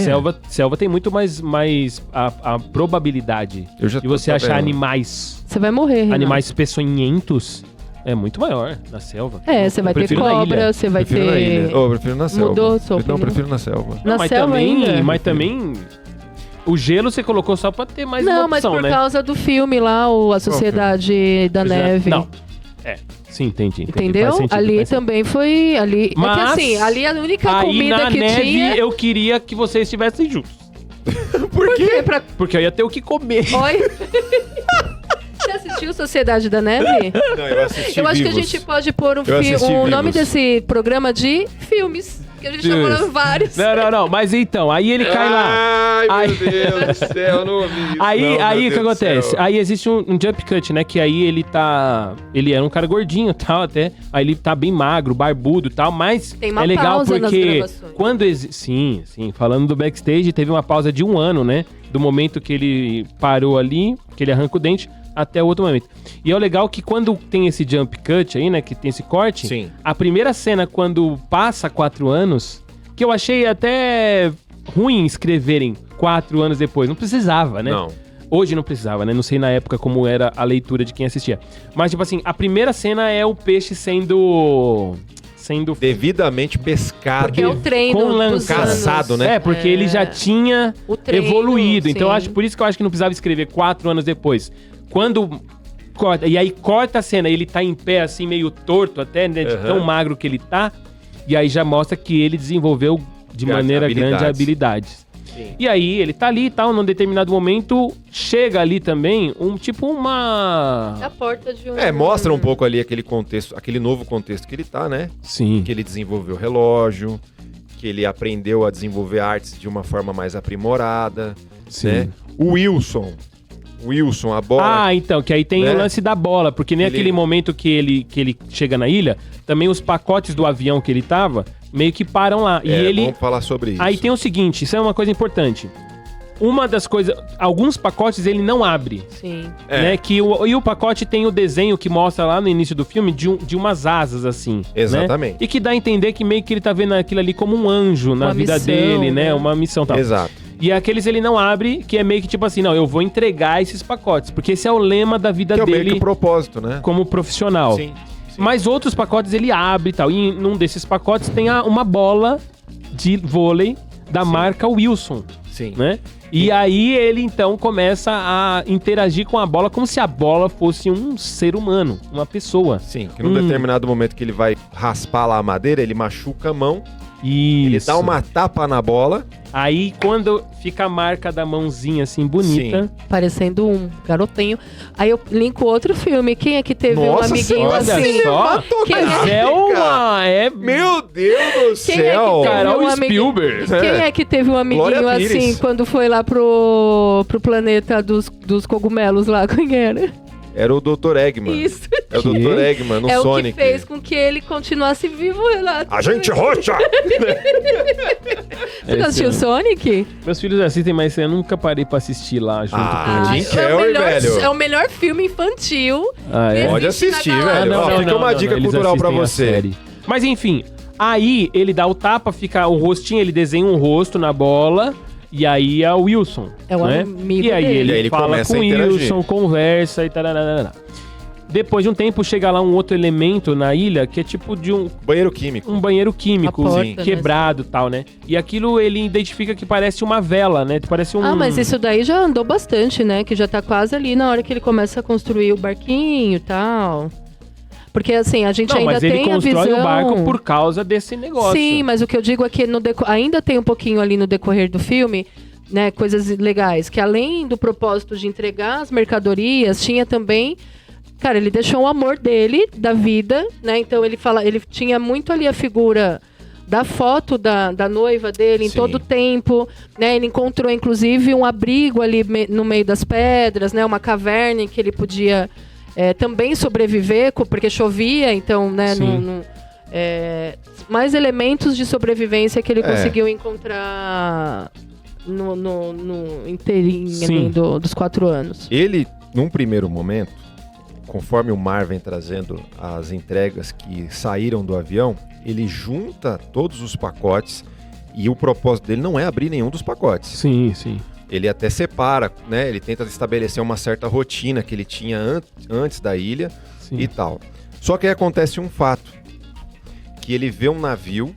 Selva tem muito mais a probabilidade
Eu já
de
tô
você achar
sabendo.
animais
Você vai morrer, Renato.
animais peçonhentos é muito maior na selva.
Você vai
Eu
ter
prefiro na ilha.
cobra, você vai
Prefiro na ilha.
ter...
Oh, eu prefiro na selva.
Mudou sua
Não,
opinião?
eu prefiro na selva.
Na
mas
selva
também,
ainda?
mas também o gelo você colocou só pra ter mais
Não,
uma
mas
opção,
por
né?
causa do filme lá, A Sociedade da Neve.
Não. Sim, entendi.
Entendeu?
Faz sentido,
Ali
faz sentido.
também foi... Ali...
Mas,
é que assim, ali a única
Aí
comida
na
que
neve
tinha...
eu queria que vocês estivessem juntos.
Por quê? Pra...
Porque eu ia ter o que comer.
Oi? Você assistiu Sociedade da Neve?
Não, eu assisti
Eu acho que a
Vivos.
gente pode pôr
Eu assisti
o nome
Vivos.
desse programa de filmes. Que a gente tá
Filmes.
falando vários.
Não. Mas então, aí ele cai lá.
Ai,
Ai.
meu Deus do céu, eu não ouvi isso.
Aí o que acontece? Aí existe um jump cut, né? Que aí ele tá... Ele era um cara gordinho e tal, até. Aí ele tá bem magro, barbudo e tal, mas
Tem uma
é legal
pausa nas
porque
gravações.
quando... Sim. Falando do backstage, teve uma pausa de 1 ano, né? Do momento que ele parou ali, que ele arranca o dente, até o outro momento. E é o legal que quando tem esse jump cut aí, né? Que tem esse corte.
Sim.
A primeira cena, quando passa 4 anos, que eu achei até ruim escreverem 4 anos depois. Não precisava, né?
Não.
Hoje não precisava, né? Não sei na época como era a leitura de quem assistia. Mas, tipo assim, a primeira cena é o peixe sendo
Devidamente pescado.
Porque é o treino
com
dos
lança.
Caçado,
anos.
né?
É, porque ele já tinha
O treino,
evoluído. Então, eu
sim.
acho por isso que eu acho que não precisava escrever 4 anos depois. Quando corta, e aí corta a cena, ele tá em pé, assim, meio torto até, né? De tão magro que ele tá. E aí já mostra que ele desenvolveu de maneira grande habilidades.
Sim.
E aí ele tá ali e tal, num determinado momento, chega ali também uma...
É a porta de um...
Mostra um pouco ali aquele contexto, aquele novo contexto que ele tá, né?
Sim.
Que ele desenvolveu relógio, que ele aprendeu a desenvolver artes de uma forma mais aprimorada,
Sim.
né? O Wilson, a bola.
Ah, então, que aí tem
né?
o lance da bola, porque nem
Ele-
aquele momento que ele chega na ilha, também os pacotes do avião que ele tava, meio que param lá. E ele...
Vamos falar sobre isso.
Aí tem o seguinte, isso é uma coisa importante. Uma das coisas... Alguns pacotes ele não abre,
Sim.
né? E o pacote tem o desenho que mostra lá no início do filme de umas asas, assim.
Exatamente.
Né? E que dá a entender que meio que ele tá vendo aquilo ali como um anjo na
Uma
vida
missão,
dele, né?
né?
Uma missão tal.
Exato.
E aqueles ele não abre, que é meio que tipo assim, não, eu vou entregar esses pacotes. Porque esse é o lema da vida
Que é meio
dele
que o propósito, né?
como profissional.
Sim.
Mas outros pacotes ele abre e tal. E num desses pacotes tem uma bola de vôlei da marca Wilson,
Sim.
né? E aí ele então começa a interagir com a bola como se a bola fosse um ser humano, uma pessoa.
Sim, que num determinado momento que ele vai raspar lá a madeira, ele machuca a mão, ele
Isso.
dá uma tapa na bola.
Aí quando fica a marca da mãozinha assim bonita.
Parecendo um garotinho. Aí eu linko outro filme. Quem é que teve um
Nossa
amiguinho
senhora,
assim?
só.
Quem
Mas
é?
é uma. É.
Meu Deus do
Quem é que
céu!
teve
Carol
um amiguinho?
Spielberg.
Quem é que teve um amiguinho
Glória Pires.
assim quando foi lá pro planeta dos cogumelos lá? Quem era?
Era o Dr. Eggman.
Isso.
É o Dr. Eggman, no
É
Sonic.
o que fez com que ele continuasse vivo, Renato.
A gente roxa!
Você não assistiu Sonic?
Meus filhos assistem, mas eu nunca parei pra assistir lá junto
Ah,
com
Jim
eles.
Carrey, velho.
É o melhor filme infantil.
Ah, é?
Pode
Existe
assistir,
na
velho.
galáxia.
Ó, fica uma dica
eles
cultural pra
assistem a
você.
série. Mas enfim, aí ele dá o tapa, fica o rostinho, ele desenha um rosto na bola. E aí é o Wilson.
É o
né?
amigo
E aí
dele.
ele,
E aí ele
fala
começa
com
a
o
interagir.
Wilson, conversa e tal. Depois de um tempo chega lá um outro elemento na ilha que é tipo de um
Banheiro químico.
banheiro químico
A porta,
quebrado e tal, né? E aquilo ele identifica que parece uma vela, né? Parece um...
Ah, mas isso daí já andou bastante, né? Que já tá quase ali na hora que ele começa a construir o barquinho e tal. Porque assim, a gente
Não,
ainda
mas
tem
ele
a
constrói
visão...
o barco por causa desse negócio.
Sim, mas o que eu digo é que ainda tem um pouquinho ali no decorrer do filme, né, coisas legais, que além do propósito de entregar as mercadorias, tinha também, cara, ele deixou o amor dele, da vida, né, então ele tinha muito ali a figura da foto da noiva dele em
Sim.
todo o tempo, né, ele encontrou inclusive um abrigo ali no meio das pedras, né, uma caverna em que ele podia também sobreviver, porque chovia, então, né,
Sim.
mais elementos de sobrevivência que ele conseguiu encontrar no inteirinho
Sim.
ali dos 4 anos.
Ele, num primeiro momento, conforme o mar vem trazendo as entregas que saíram do avião, ele junta todos os pacotes e o propósito dele não é abrir nenhum dos pacotes.
Sim, sim.
Ele até separa, né? Ele tenta estabelecer uma certa rotina que ele tinha antes da ilha
Sim.
e tal. Só que aí acontece um fato, que ele vê um navio,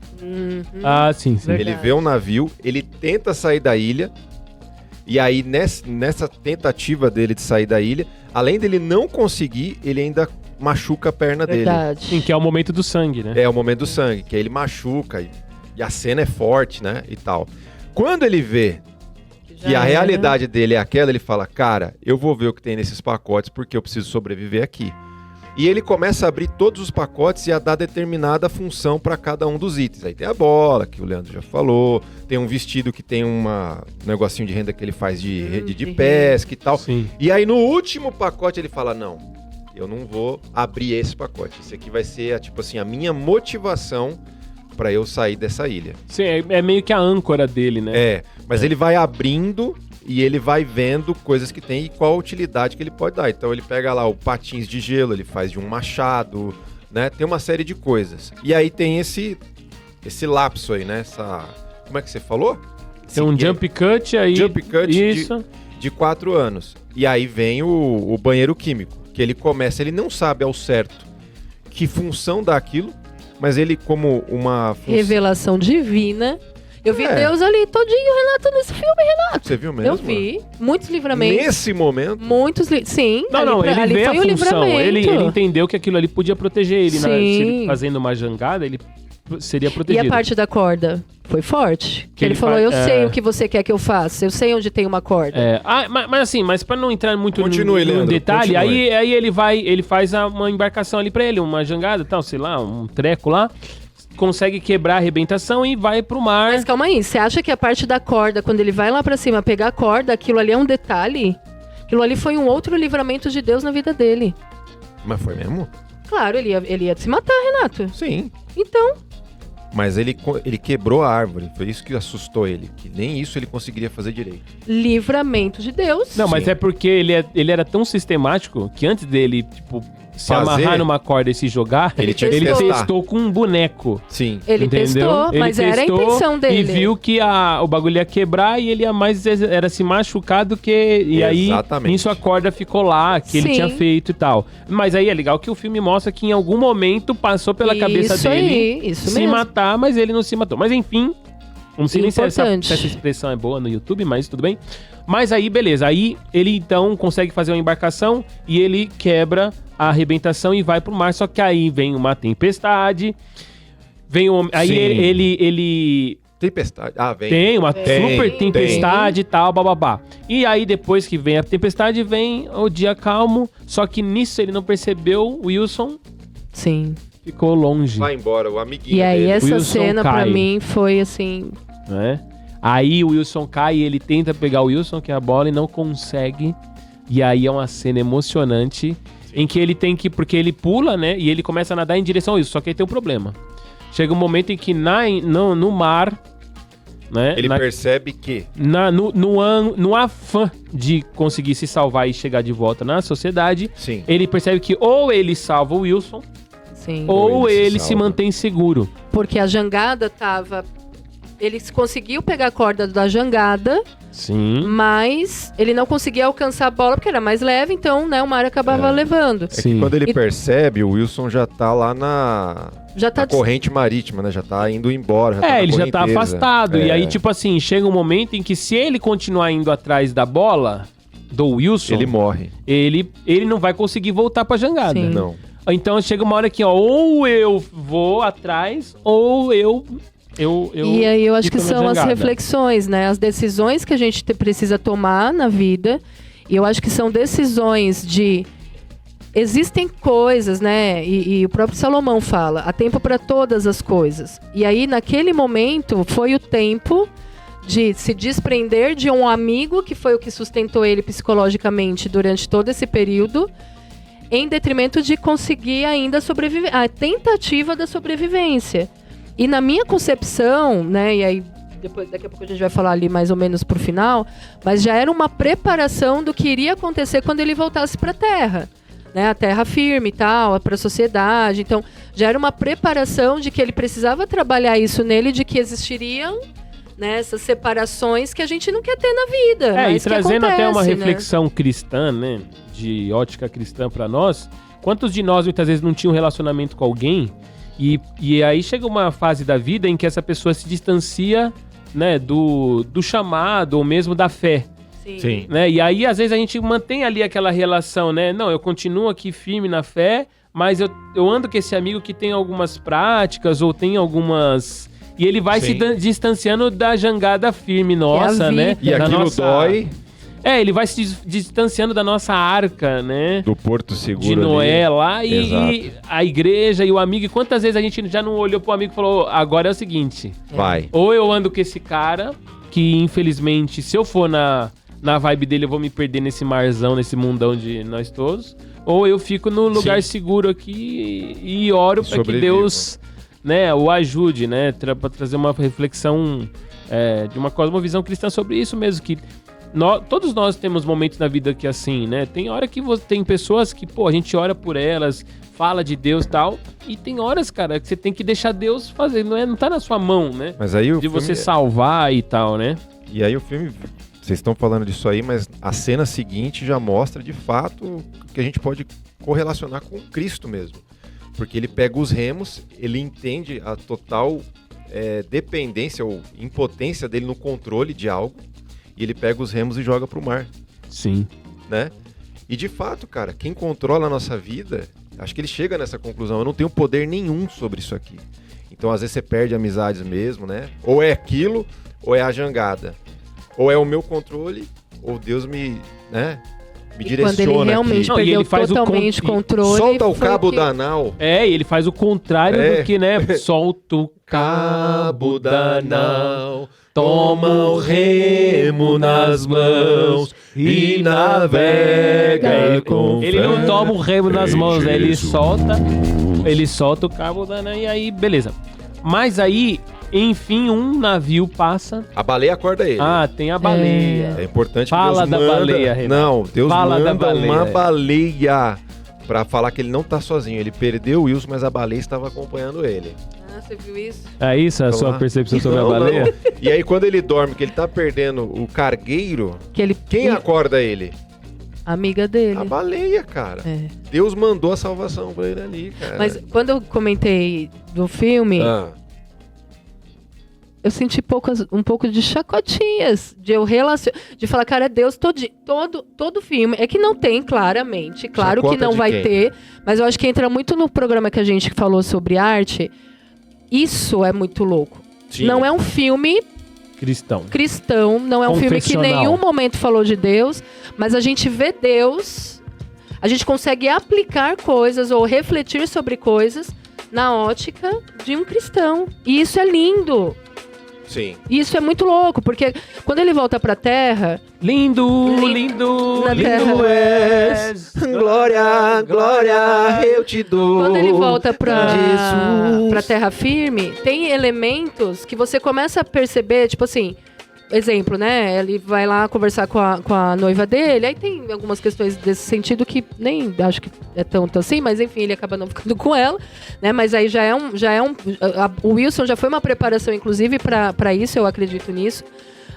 Ah, sim, sim.
Verdade.
ele vê um navio, ele tenta sair da ilha, e aí nessa tentativa dele de sair da ilha, além dele não conseguir, ele ainda machuca a perna dele.
Verdade.
Sim, que é o momento do sangue, né?
É o momento do sangue, que aí ele machuca, e a cena é forte, né, e tal. Quando ele vê
Já
que a
era.
realidade dele é aquela, ele fala, cara, eu vou ver o que tem nesses pacotes porque eu preciso sobreviver aqui. E ele começa a abrir todos os pacotes e a dar determinada função para cada um dos itens. Aí tem a bola, que o Leandro já falou, tem um vestido que tem um negocinho de renda que ele faz de rede de
de
pesca e tal.
Sim.
E aí no último pacote ele fala, não, eu não vou abrir esse pacote. Esse aqui vai ser, tipo assim, a minha motivação para eu sair dessa ilha.
Sim, é meio que a âncora dele, né?
Mas ele vai abrindo e ele vai vendo coisas que tem e qual a utilidade que ele pode dar. Então ele pega lá o patins de gelo, ele faz de um machado, né? Tem uma série de coisas. E aí tem esse lapso aí, né? Como é que você falou?
Tem um jump cut aí.
Jump cut
Isso.
de 4 anos. E aí vem o banheiro químico, que ele começa, ele não sabe ao certo que função dá aquilo, mas ele como uma função...
Revelação divina. Eu vi
É.
Deus ali todinho, Renato, nesse filme, Renato.
Você viu mesmo?
Eu vi. Muitos livramentos.
Nesse momento,
Muitos Sim.
Não,
ali
ele vê a
foi o
função. Ele
livramento.
entendeu que aquilo ali podia proteger ele. Se
Sim.
ele fazendo uma jangada, ele seria
E
protegido.
a parte da corda? Foi forte.
Que
ele
ele
falou,
faz-
eu sei
é.
o que você quer que eu faça. Eu sei onde tem uma corda.
Mas assim, mas pra não entrar muito
Continue,
no
Leandro,
detalhe,
continue.
aí ele faz uma embarcação ali pra ele, uma jangada e tal, sei lá, um treco lá. consegue quebrar a arrebentação e vai pro mar.
Mas calma aí, você acha que a parte da corda, quando ele vai lá pra cima pegar a corda, aquilo ali é um detalhe? Aquilo ali foi um outro livramento de Deus na vida dele.
Mas foi mesmo?
Claro, ele ia se matar, Renato.
Sim.
Então,
Mas ele quebrou a árvore, foi isso que assustou ele, que nem isso ele conseguiria fazer direito.
livramento de Deus.
Não, mas
Sim.
é porque ele era tão sistemático que antes dele, tipo, se
Fazer,
amarrar numa corda e se jogar,
ele tinha que
ele
testar.
testou com um boneco.
Sim.
Ele
Entendeu?
testou,
Ele
mas era a
testou
intenção dele.
E viu que o bagulho ia quebrar e ele ia mais era se machucar do que... E aí,
Exatamente.
nisso a corda ficou lá, que ele
Sim.
tinha feito e tal. Mas aí é legal que o filme mostra que em algum momento passou pela cabeça
Isso
dele
aí, isso
se
mesmo.
matar, mas ele não se matou. Mas enfim, não sei nem se essa
Importante.
expressão é boa no YouTube, mas tudo bem. Mas aí, beleza. Aí ele então consegue fazer uma embarcação e ele quebra a arrebentação e vai pro mar. Só que aí vem uma tempestade. Aí
Sim.
ele
Tempestade. Ah, vem.
tem uma
Tem,
super tempestade e tal, bababá. E aí depois que vem a tempestade, vem o dia calmo. Só que nisso ele não percebeu, o Wilson
Sim.
ficou longe.
Vai embora, o amiguinho
E aí
dele.
essa
Wilson
cena pra
cai.
mim foi assim...
Né? Aí o Wilson cai e ele tenta pegar o Wilson, que é a bola, e não consegue. E aí é uma cena emocionante em que ele tem que... Porque ele pula, né? E ele começa a nadar em direção a isso. Só que aí tem um problema. Chega um momento em que no mar... Né?
Ele percebe que...
No afã de conseguir se salvar e chegar de volta na sociedade,
Sim.
ele percebe que ou ele salva o Wilson,
Sim.
ou
ele se
ele se
salva.
mantém seguro.
Porque a jangada tava... Ele conseguiu pegar a corda da jangada,
Sim.
mas ele não conseguia alcançar a bola porque era mais leve, então, né, o mar acabava levando.
É que quando ele percebe, o Wilson já tá lá na
Já tá
corrente marítima, né? Já tá indo embora. Já tá na
Ele já tá
correnteza.
afastado. E
É.
aí, tipo assim, chega um momento em que se ele continuar indo atrás da bola do Wilson,
Ele morre.
ele não vai conseguir voltar pra jangada.
Sim.
Não.
Então chega uma hora que, ó, ou eu vou atrás, ou eu
E aí eu acho que
fico na
são as
jangada.
reflexões, né? As decisões que a gente precisa tomar na vida. E eu acho que são decisões de... Existem coisas, né? E o próprio Salomão fala, há tempo para todas as coisas. E aí, naquele momento, foi o tempo de se desprender de um amigo, que foi o que sustentou ele psicologicamente durante todo esse período, em detrimento de conseguir ainda sobreviver. A tentativa da sobrevivência. E na minha concepção, né, e aí daqui a pouco a gente vai falar ali mais ou menos pro final, mas já era uma preparação do que iria acontecer quando ele voltasse para a Terra, né, a terra firme e tal, para a sociedade. Então, já era uma preparação de que ele precisava trabalhar isso nele, de que existiriam, né, essas separações que a gente não quer ter na vida.
É, e
mas que
trazendo até uma
acontece, né?
reflexão cristã, né, de ótica cristã pra nós, quantos de nós muitas vezes não tinham um relacionamento com alguém e aí chega uma fase da vida em que essa pessoa se distancia, né, do chamado ou mesmo da fé,
Sim.
né? E aí às vezes a gente mantém ali aquela relação, né? Não, eu continuo aqui firme na fé, mas eu ando com esse amigo que tem algumas práticas ou tem algumas... E ele vai se
Sim.
distanciando da jangada firme nossa, né?
E
Da
aquilo
nossa-
dói
ele vai se distanciando da nossa arca, né?
do Porto Seguro
De Noé
ali.
lá e a igreja e o amigo. E quantas vezes a gente já não olhou pro amigo e falou, agora é o seguinte,
Vai.
ou eu ando com esse cara, que infelizmente, se eu for na vibe dele, eu vou me perder nesse marzão, nesse mundão de nós todos, ou eu fico no lugar seguro aqui e oro para que
Sobrevivo.
Deus, né, o ajude, né, pra trazer uma reflexão de uma cosmovisão cristã sobre isso mesmo, que todos nós temos momentos na vida que assim, né, tem hora que tem pessoas que, pô, a gente ora por elas, fala de Deus e tal, e tem horas, cara, que você tem que deixar Deus fazer, não tá na sua mão, né,
Mas aí o
de
filme...
você salvar e tal, né.
E aí o filme... Vocês estão falando disso aí, mas a cena seguinte já mostra de fato que a gente pode correlacionar com Cristo mesmo. Porque ele pega os remos, ele entende a total dependência ou impotência dele no controle de algo, e ele pega os remos e joga pro mar,
Sim.
né? E de fato, cara, quem controla a nossa vida, acho que ele chega nessa conclusão, eu não tenho poder nenhum sobre isso aqui. Então às vezes você perde amizades mesmo, né? Ou é aquilo, ou é a jangada. Ou é o meu controle, ou Deus me, né, me
E
direciona
quando ele realmente
aqui.
Não, e
perdeu
ele faz o
totalmente o controle.
Solta o
foi
cabo
que-
da nau.
É, e ele faz o contrário
É.
do que, né? Solta o cabo da nau, toma o remo nas mãos e navega com fé. Ele não toma o remo nas mãos, né? Ele solta o cabo da nau e aí, beleza. Mas aí, enfim, um navio passa.
A baleia acorda ele.
Ah, tem a baleia.
É importante
Fala
que
da
Deus manda...
baleia, Renato.
Não, Deus
Fala da
manda
baleia.
uma baleia pra falar que ele não tá sozinho. Ele perdeu o Wilson, mas a baleia estava acompanhando ele.
Ah, você viu isso?
É isso a
Vamos
sua
lá.
percepção sobre
Não,
a baleia?
não. E aí, quando ele dorme, que ele tá perdendo o cargueiro,
Que ele...
quem acorda ele?
Amiga dele.
A baleia, cara.
É.
Deus mandou a salvação pra ele ali, cara.
Mas quando eu comentei do filme,
Ah,
eu senti um pouco de chacotinhas, de falar, cara, Deus todo filme. É que não tem, claramente. Claro
Chacota
que não
de
vai
quem?
ter, mas eu acho que entra muito no programa que a gente falou sobre arte. Isso é muito louco.
sim.
Não é um filme cristão, não é um filme que em
Confessional.
nenhum momento falou de Deus, mas a gente vê Deus, a gente consegue aplicar coisas ou refletir sobre coisas na ótica de um cristão. E isso é lindo.
Sim.
E isso é muito louco, porque quando ele volta pra Terra,
Lindo,
Na terra.
lindo és.
Glória, glória, eu te dou.
quando ele volta pra
Jesus.
Terra firme, tem elementos que você começa a perceber, tipo assim, exemplo, né? Ele vai lá conversar com a noiva dele, aí tem algumas questões desse sentido que nem acho que é tanto assim, mas enfim, ele acaba não ficando com ela, né? Mas aí o Wilson já foi uma preparação, inclusive, pra isso, eu acredito nisso.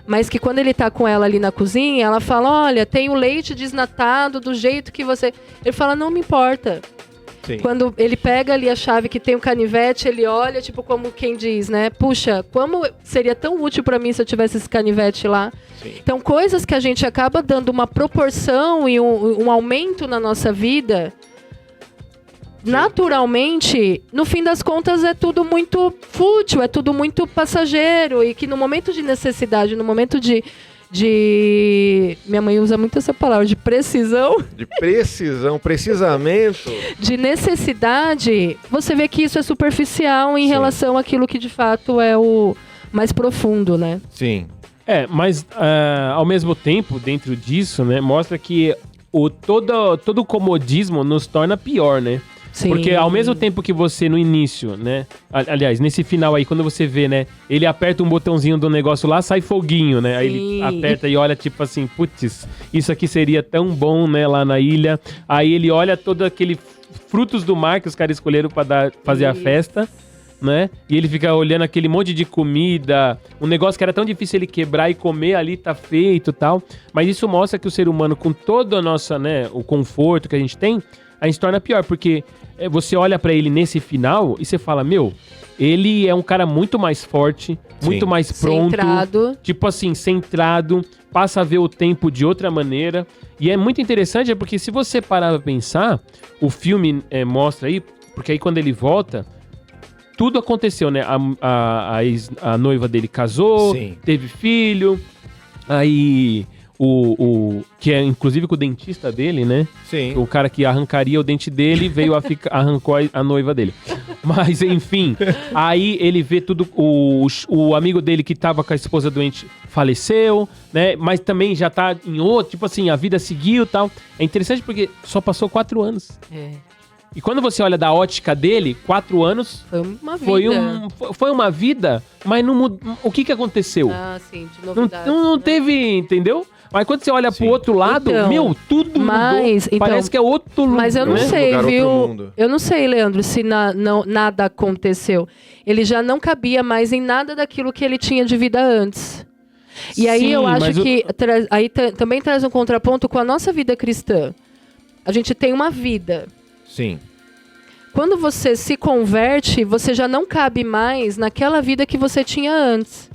Mas que quando ele tá com ela ali na cozinha, ela fala, olha, tem o leite desnatado do jeito que você... Ele fala, não me importa.
Sim.
Quando ele pega ali a chave que tem o canivete, ele olha, tipo, como quem diz, né? Puxa, como seria tão útil pra mim se eu tivesse esse canivete lá.
Sim.
Então, coisas que a gente acaba dando uma proporção e um aumento na nossa vida, naturalmente, no fim das contas, é tudo muito fútil, é tudo muito passageiro. E que no momento de necessidade, no momento de minha mãe usa muito essa palavra, de precisão,
De precisão, precisamento.
de necessidade, você vê que isso é superficial em
Sim.
relação àquilo que de fato é o mais profundo, né?
Sim.
É, mas ao mesmo tempo, dentro disso, né, mostra que todo o comodismo nos torna pior, né?
Sim.
Porque ao mesmo tempo que você no início, né? Aliás, nesse final aí, quando você vê, né? Ele aperta um botãozinho do negócio lá, sai foguinho, né? Aí
Sim.
ele aperta e olha tipo assim, putz, isso aqui seria tão bom, né? Lá na ilha. Aí ele olha todo aquele frutos do mar que os caras escolheram pra fazer a
Isso.
festa, né? E ele fica olhando aquele monte de comida, um negócio que era tão difícil ele quebrar e comer ali, tá feito e tal. Mas isso mostra que o ser humano, com todo a nossa, né? O conforto que a gente tem, a gente se torna pior, porque você olha pra ele nesse final e você fala, meu, ele é um cara muito mais forte, muito mais pronto.
Centrado.
Tipo assim, centrado, passa a ver o tempo de outra maneira. E é muito interessante, porque se você parar pra pensar, o filme mostra aí, porque aí quando ele volta, tudo aconteceu, né? A noiva dele casou,
Sim.
teve filho, aí que é inclusive com o dentista dele, né?
Sim.
O cara que arrancaria o dente dele veio arrancou a noiva dele. Mas, enfim, aí ele vê tudo. O amigo dele que tava com a esposa doente faleceu, né? Mas também já tá em outro, tipo assim, a vida seguiu e tal. É interessante porque só passou 4 anos.
É.
E quando você olha da ótica dele, 4 anos
Foi uma vida.
foi uma vida, mas não mudou. O que aconteceu?
Ah, sim, de
Não,
novidade.
não
né?
teve, entendeu? Mas quando você olha
Sim.
pro outro lado,
Então,
meu, tudo
mas,
mudou.
então,
Parece que é outro lugar.
Mas eu não
né?
sei,
Lugar, outro
viu?
mundo.
Eu não sei, Leandro, se nada aconteceu. Ele já não cabia mais em nada daquilo que ele tinha de vida antes. E aí
Sim,
eu acho
mas
que também traz um contraponto com a nossa vida cristã. A gente tem uma vida.
Sim.
Quando você se converte, você já não cabe mais naquela vida que você tinha antes.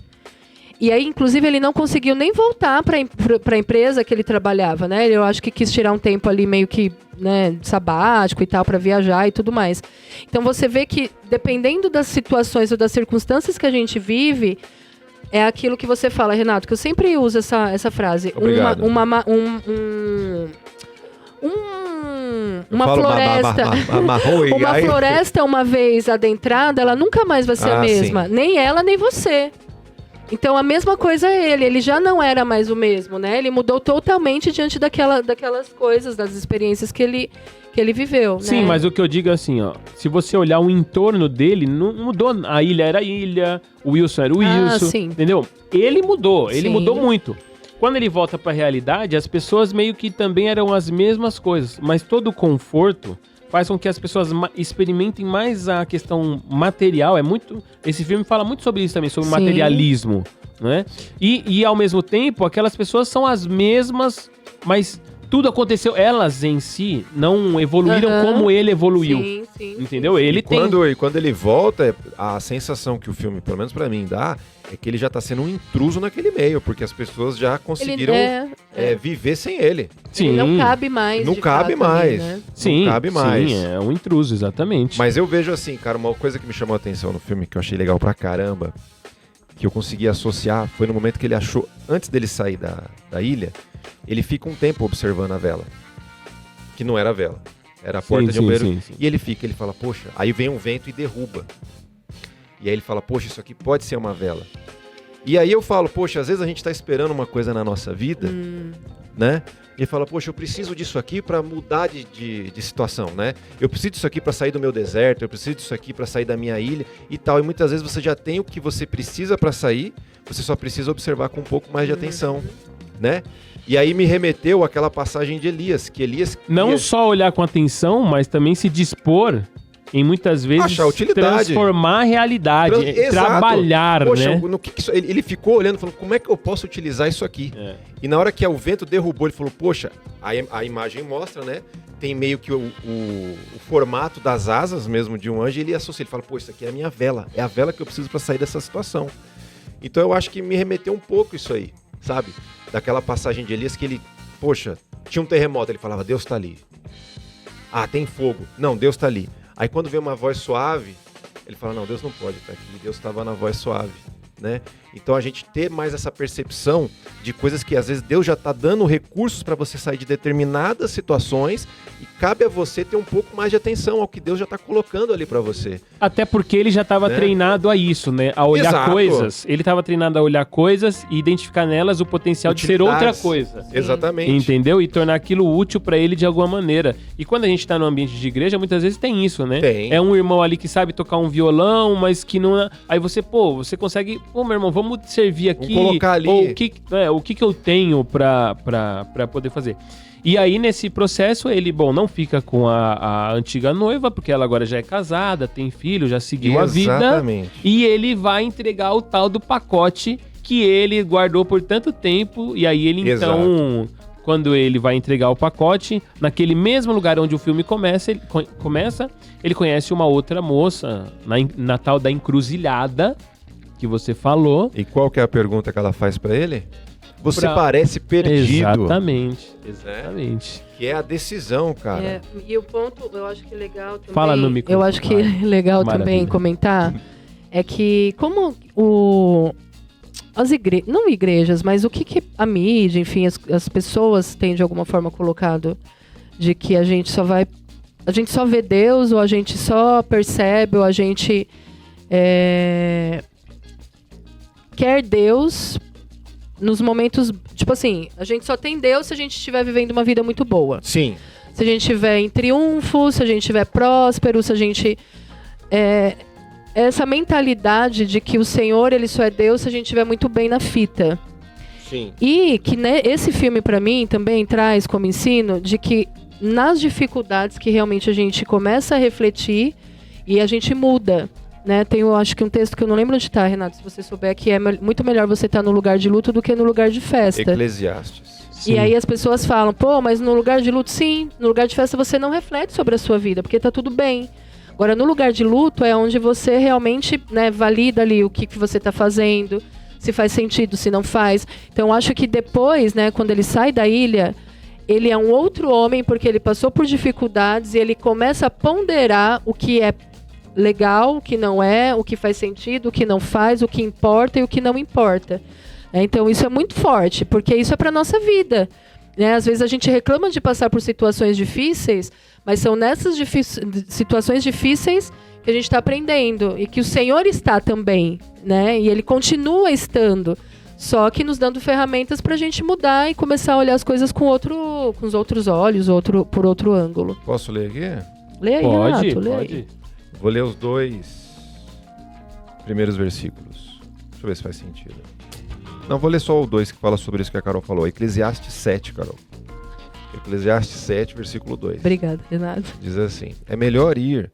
E aí, inclusive, ele não conseguiu nem voltar para a empresa que ele trabalhava, né? Eu acho que quis tirar um tempo ali meio que, né, sabático e tal, para viajar e tudo mais. Então, você vê que, dependendo das situações ou das circunstâncias que a gente vive, é aquilo que você fala, Renato, que eu sempre uso essa frase.
Obrigado.
uma
falo
floresta.
marrom e
Uma
aí-
floresta, uma vez adentrada, ela nunca mais vai ser a mesma.
Sim.
Nem ela, nem você. Então, a mesma coisa é ele. Ele já não era mais o mesmo, né? Ele mudou totalmente diante daquelas coisas, das experiências que ele viveu,
Sim,
né?
mas o que eu digo é assim, ó. Se você olhar o entorno dele, não mudou. A ilha era a ilha, o Wilson era o Wilson,
sim.
entendeu? Ele mudou
Sim.
mudou muito. Quando ele volta pra realidade, as pessoas meio que também eram as mesmas coisas, mas todo o conforto faz com que as pessoas experimentem mais a questão material. Esse filme fala muito sobre isso também, sobre o
Sim.
materialismo, né? E ao mesmo tempo, aquelas pessoas são as mesmas, mas tudo aconteceu, elas em si não evoluíram
Aham.
como ele evoluiu.
Sim, sim.
Entendeu? Ele
E
tem.
quando ele volta, a sensação que o filme, pelo menos pra mim, dá é que ele já tá sendo um intruso naquele meio, porque as pessoas já conseguiram viver sem ele.
Sim,
Ele não cabe mais.
Não
de
cabe
fato, ali,
mais.
né?
sim,
não cabe mais.
Sim, é um intruso, exatamente.
Mas eu vejo assim, cara, uma coisa que me chamou a atenção no filme, que eu achei legal pra caramba, que eu consegui associar, foi no momento que ele achou, antes dele sair da ilha, ele fica um tempo observando a vela. Que não era a vela. Era a porta de um banheiro.
sim.
E ele fala, poxa, aí vem um vento e derruba. E aí ele fala, poxa, isso aqui pode ser uma vela. E aí eu falo, poxa, às vezes a gente tá esperando uma coisa na nossa vida, né? E ele fala, poxa, eu preciso disso aqui pra mudar de situação, né? Eu preciso disso aqui pra sair do meu deserto, eu preciso disso aqui pra sair da minha ilha e tal. E muitas vezes você já tem o que você precisa pra sair, você só precisa observar com um pouco mais de atenção, né? E aí me remeteu àquela passagem de Elias, que Elias...
Não só olhar com atenção, mas também se dispor em muitas vezes
Achar utilidade.
transformar a realidade,
Exato.
trabalhar,
Poxa,
né?
no que isso, ele ficou olhando, falando, como é que eu posso utilizar isso aqui?
É.
E na hora que o vento derrubou, ele falou, poxa, a imagem mostra, né? Tem meio que o formato das asas mesmo de um anjo, e ele associa, ele fala, pô, isso aqui é a minha vela, é a vela que eu preciso para sair dessa situação. Então eu acho que me remeteu um pouco isso aí, sabe? Daquela passagem de Elias que ele, poxa, tinha um terremoto, ele falava, Deus tá ali. Ah, tem fogo. Não, Deus tá ali. Aí quando vê uma voz suave, ele fala, não, Deus não pode estar aqui, Deus estava na voz suave, né? Então a gente ter mais essa percepção de coisas que às vezes Deus já está dando recursos para você sair de determinadas situações e cabe a você ter um pouco mais de atenção ao que Deus já está colocando ali para você.
Até porque ele já estava
Né?
treinado a isso, né? A olhar
Exato.
coisas. Ele estava treinado a olhar coisas e identificar nelas o potencial de ser outra
Utilidades.
coisa.
Exatamente.
Entendeu? E tornar aquilo útil pra ele de alguma maneira. E quando a gente tá no ambiente de igreja, muitas vezes tem isso, né?
Tem.
É um irmão ali que sabe tocar um violão, mas que não... Aí você consegue... Pô, meu irmão, vamos servir aqui.
Vamos colocar ali.
Ou o que eu tenho pra poder fazer. E aí, nesse processo, ele, não fica com a antiga noiva, porque ela agora já é casada, tem filho, já seguiu a vida.
Exatamente.
E ele vai entregar o tal do pacote que ele guardou por tanto tempo. E aí ele, então, quando ele vai entregar o pacote, naquele mesmo lugar onde o filme começa, ele conhece uma outra moça, na tal da encruzilhada, que você falou.
E qual que é a pergunta que ela faz para ele? Você parece perdido.
Exatamente.
Que é a decisão, cara.
E o ponto, eu acho que é legal também...
Fala no microfone.
Eu acho que é legal
Maravilha.
também comentar é que como as igrejas, não igrejas, mas o que a mídia, enfim, as pessoas têm de alguma forma colocado de que a gente só vê Deus, ou a gente só percebe, ou a gente quer Deus nos momentos, tipo assim, a gente só tem Deus se a gente estiver vivendo uma vida muito boa.
Sim.
Se a gente estiver em triunfo, se a gente estiver próspero, se a gente... essa mentalidade de que o Senhor, ele só é Deus se a gente estiver muito bem na fita.
Sim.
E que esse filme, pra mim, também traz como ensino de que nas dificuldades que realmente a gente começa a refletir e a gente muda. Né? Tem, eu acho que um texto que eu não lembro onde está, Renato, se você souber, que é muito melhor você estar no lugar de luto do que no lugar de festa.
Eclesiastes.
Sim.
E aí as pessoas falam, mas no lugar de luto, sim, no lugar de festa você não reflete sobre a sua vida, porque tá tudo bem. Agora, no lugar de luto é onde você realmente, né, valida ali o que você tá fazendo, se faz sentido, se não faz. Então, eu acho que depois, né, quando ele sai da ilha, ele é um outro homem, porque ele passou por dificuldades e ele começa a ponderar o que é legal, o que não é, o que faz sentido, o que não faz, o que importa e o que não importa. Então isso é muito forte, porque isso é para nossa vida. Né? Às vezes a gente reclama de passar por situações difíceis, mas são nessas situações difíceis que a gente está aprendendo. E que o Senhor está também, né? E Ele continua estando. Só que nos dando ferramentas para a gente mudar e começar a olhar as coisas com os outros olhos, por outro ângulo.
Posso ler aqui?
Lê aí,
Pode,
Renato, lê
pode.
aí.
Vou ler os 2 primeiros versículos. Deixa eu ver se faz sentido. Não, vou ler só o 2 que fala sobre isso que a Carol falou. Eclesiastes 7, Carol. Eclesiastes 7, versículo 2.
Obrigada, Renato.
Diz assim: é melhor ir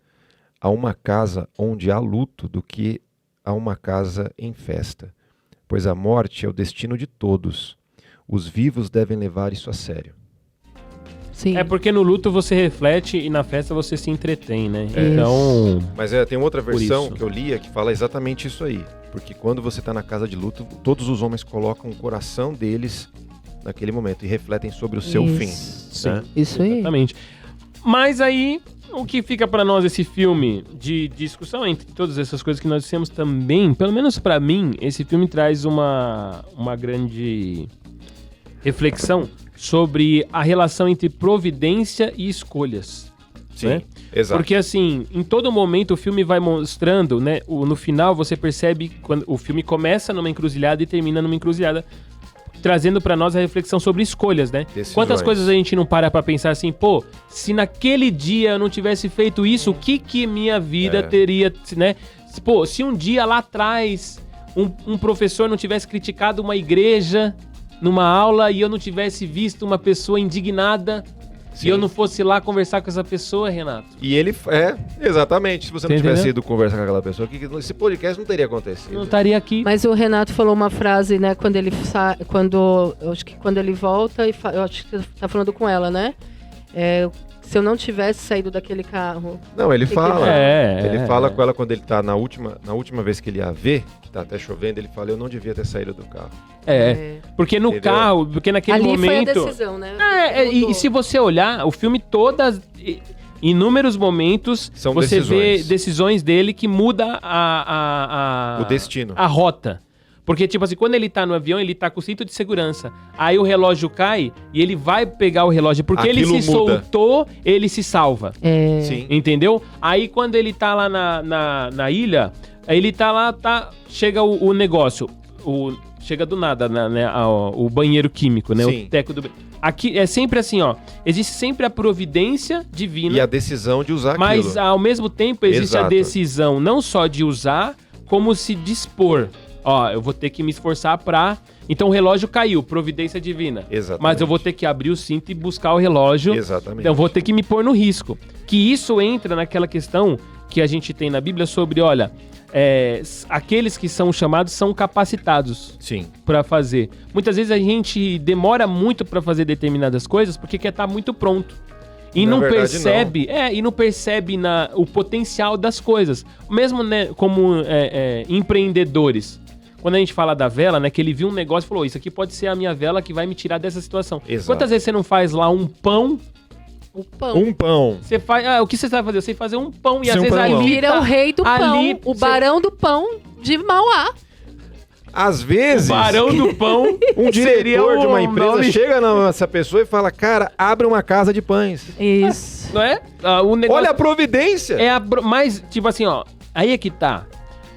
a uma casa onde há luto do que a uma casa em festa, pois a morte é o destino de todos. Os vivos devem levar isso a sério.
Sim.
É porque no luto você reflete e na festa você se entretém, né?
É.
Então,
Mas tem outra versão
isso.
que eu lia que fala exatamente isso aí. Porque quando você está na casa de luto, todos os homens colocam o coração deles naquele momento e refletem sobre o seu
Isso.
fim.
sim,
Né?
Isso aí.
exatamente. Mas aí, o que fica pra nós esse filme de discussão entre todas essas coisas que nós dissemos também, pelo menos pra mim, esse filme traz uma grande reflexão sobre a relação entre providência e escolhas.
Sim,
né?
exato.
Porque assim, em todo momento o filme vai mostrando, né? No final você percebe quando o filme começa numa encruzilhada e termina numa encruzilhada, trazendo pra nós a reflexão sobre escolhas, né?
Decisões.
Quantas coisas a gente não para pra pensar assim, pô, se naquele dia eu não tivesse feito isso, o que minha vida teria, né? Pô, se um dia lá atrás um professor não tivesse criticado uma igreja numa aula e eu não tivesse visto uma pessoa indignada,
Sim.
e eu não fosse lá conversar com essa pessoa, Renato.
E ele exatamente. Se você não
Tá
tivesse
entendendo?
ido conversar com aquela pessoa, esse podcast não teria acontecido.
Não estaria aqui.
Mas o Renato falou uma frase, né, quando ele eu acho que quando ele volta eu acho que você tá falando com ela, né? Se eu não tivesse saído daquele carro.
Não, ele fala. Ele fala
é.
com ela quando ele tá na última vez que ele a vê, que tá até chovendo, ele fala: eu não devia ter saído do carro.
Porque no
Entendeu?
carro, porque naquele
Ali
momento...
foi a decisão, né?
E
Mudou.
se você olhar, o filme inúmeros momentos,
São
você vê
decisões.
decisões dele que muda
O destino.
a rota. Porque, tipo assim, quando ele tá no avião, ele tá com o cinto de segurança. Aí o relógio cai e ele vai pegar o relógio. Porque ele
Aquilo
se
muda.
soltou, ele se salva.
Sim.
Entendeu? Aí quando ele tá lá na ilha, aí ele tá lá, chega o negócio. Chega do nada, né, o banheiro químico, né?
Sim.
O teco do... Aqui é sempre assim, ó. Existe sempre a providência divina.
E a decisão de usar
Mas
aquilo.
ao mesmo tempo existe a
Exato.
decisão não só de usar, como se dispor. Ó, eu vou ter que me esforçar pra... Então o relógio caiu, providência divina.
Exatamente.
Mas eu vou ter que abrir o cinto e buscar o relógio.
Exatamente.
Então eu vou ter que me pôr no risco. Que isso entra naquela questão que a gente tem na Bíblia sobre, olha, aqueles que são chamados são capacitados
Sim.
pra fazer. Muitas vezes a gente demora muito pra fazer determinadas coisas porque quer estar muito pronto. E
Na
não
verdade,
percebe, e não percebe o potencial das coisas. Mesmo, né, como empreendedores. Quando a gente fala da vela, né, que ele viu um negócio e falou, isso aqui pode ser a minha vela que vai me tirar dessa situação.
Exato.
Quantas vezes você não faz lá um pão?
O pão.
Um pão.
Você faz, o que você sabe fazer? Eu sei fazer um pão e às
Seu
vezes
pão.
ali
Vira o rei do
ali,
pão, o barão do pão de Mauá.
Às vezes,
O barão do pão
um
seria
diretor de uma
o
empresa
nome-
chega nessa pessoa e fala: cara, abre uma casa de pães.
Isso.
Não é? O negócio
Olha a providência.
mas, tipo assim, ó, aí é que tá.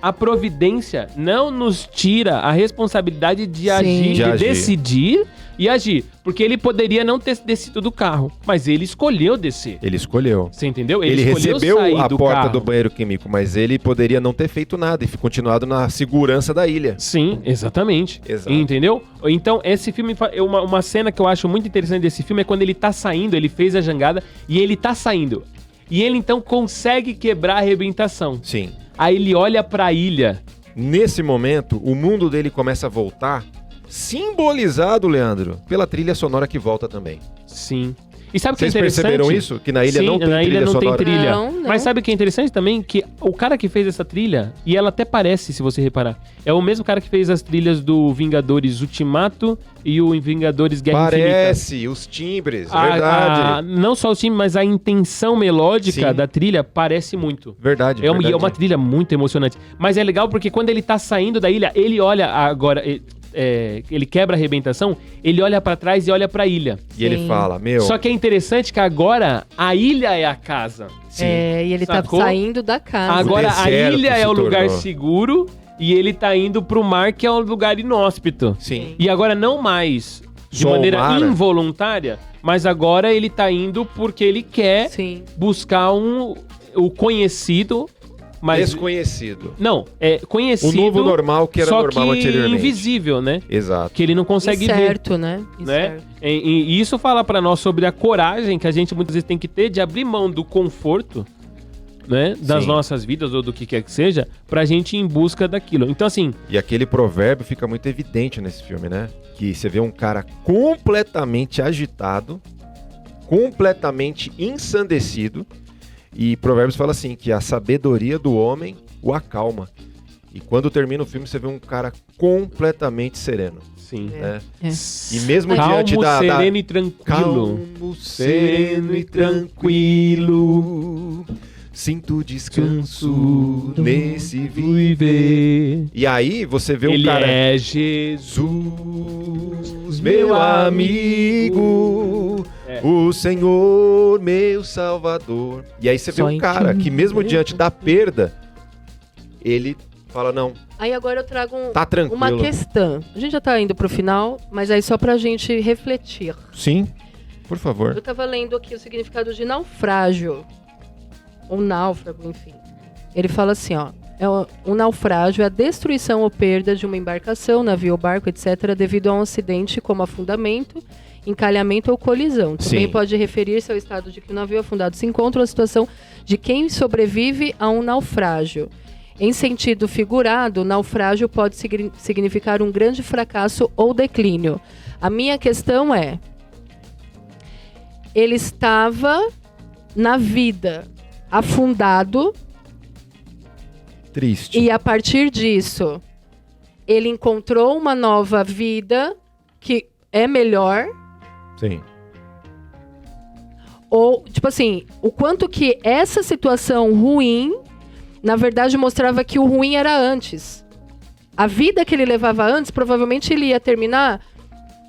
A providência não nos tira a responsabilidade de agir, de
agir.
decidir e agir. Porque ele poderia não ter descido do carro, mas ele escolheu descer.
Ele escolheu.
Você entendeu?
Ele
escolheu
recebeu
sair
a
do
porta
carro.
do banheiro químico, mas ele poderia não ter feito nada e continuado na segurança da ilha.
Sim, exatamente.
Exato.
Entendeu? Então, esse filme, uma cena que eu acho muito interessante desse filme é quando ele tá saindo, ele fez a jangada e ele tá saindo. E ele então consegue quebrar a arrebentação.
Sim.
Aí ele olha pra ilha.
Nesse momento, o mundo dele começa a voltar, simbolizado, Leandro, pela trilha sonora que volta também.
Sim. E sabe o que é
Vocês
interessante?
perceberam isso? Que na ilha
Sim,
não tem
na
trilha
ilha não
sonora?
tem trilha.
Não, não.
Mas sabe o que é interessante também? Que o cara que fez essa trilha, e ela até parece, se você reparar, é o mesmo cara que fez as trilhas do Vingadores Ultimato e o Vingadores Guerra Infinita.
Parece, os timbres, verdade.
Não só o time, mas a intenção melódica
Sim.
da trilha parece muito.
Verdade,
É
verdade.
uma trilha muito emocionante. Mas é legal porque quando ele tá saindo da ilha, ele olha agora... ele quebra a arrebentação, ele olha pra trás e olha pra ilha.
E ele fala, meu...
Só que é interessante que agora a ilha é a casa.
Sim.
E ele
Sacou?
tá saindo da casa.
Agora a
deserto
ilha
se
é o lugar
tornou.
seguro e ele tá indo pro mar, que é um lugar inóspito.
Sim.
E agora não mais de
Só o
maneira
mar, né?
involuntária, mas agora ele tá indo porque ele quer
Sim.
buscar o conhecido, mas...
Desconhecido.
Não, é
O
conhecido,
novo normal que era
só
normal
que
anteriormente.
invisível, né?
Exato.
Que ele não consegue ver.
Incerto, né?
Né?
Incerto.
E isso fala pra nós sobre a coragem que a gente muitas vezes tem que ter de abrir mão do conforto, né, das
Sim.
nossas vidas ou do que quer que seja, pra gente ir em busca daquilo. Então, assim,
E aquele provérbio fica muito evidente nesse filme, né? Que você vê um cara completamente agitado, completamente ensandecido, e Provérbios fala assim, que a sabedoria do homem o acalma. E quando termina o filme, você vê um cara completamente sereno,
sim.
né?
É.
E mesmo
Calmo,
diante da...
sereno e tranquilo.
Calmo, sereno e tranquilo, sinto descanso nesse viver. E aí você vê o
Ele
cara...
é Jesus,
meu amigo, o Senhor, meu Salvador. E aí você vê
Só
um
em
cara
ti.
que mesmo diante da perda, ele fala, não,
Aí agora eu trago
tá tranquilo.
uma questão. A gente já tá indo pro final, mas aí só pra gente refletir.
Sim, por favor.
Eu tava lendo aqui o significado de naufrágio. Ou náufrago, enfim. Ele fala assim, ó. Um naufrágio é a destruição ou perda de uma embarcação, navio ou barco, etc., devido a um acidente como afundamento, encalhamento ou colisão. Também
Sim.
pode referir-se ao estado de que o navio afundado se encontra ou a situação de quem sobrevive a um naufrágio. Em sentido figurado, naufrágio pode significar um grande fracasso ou declínio. A minha questão é: ele estava na vida afundado
Triste.
e a partir disso ele encontrou uma nova vida que é melhor,
Sim.
ou tipo assim, o quanto que essa situação ruim na verdade mostrava que o ruim era antes. A vida que ele levava antes, provavelmente ele ia terminar,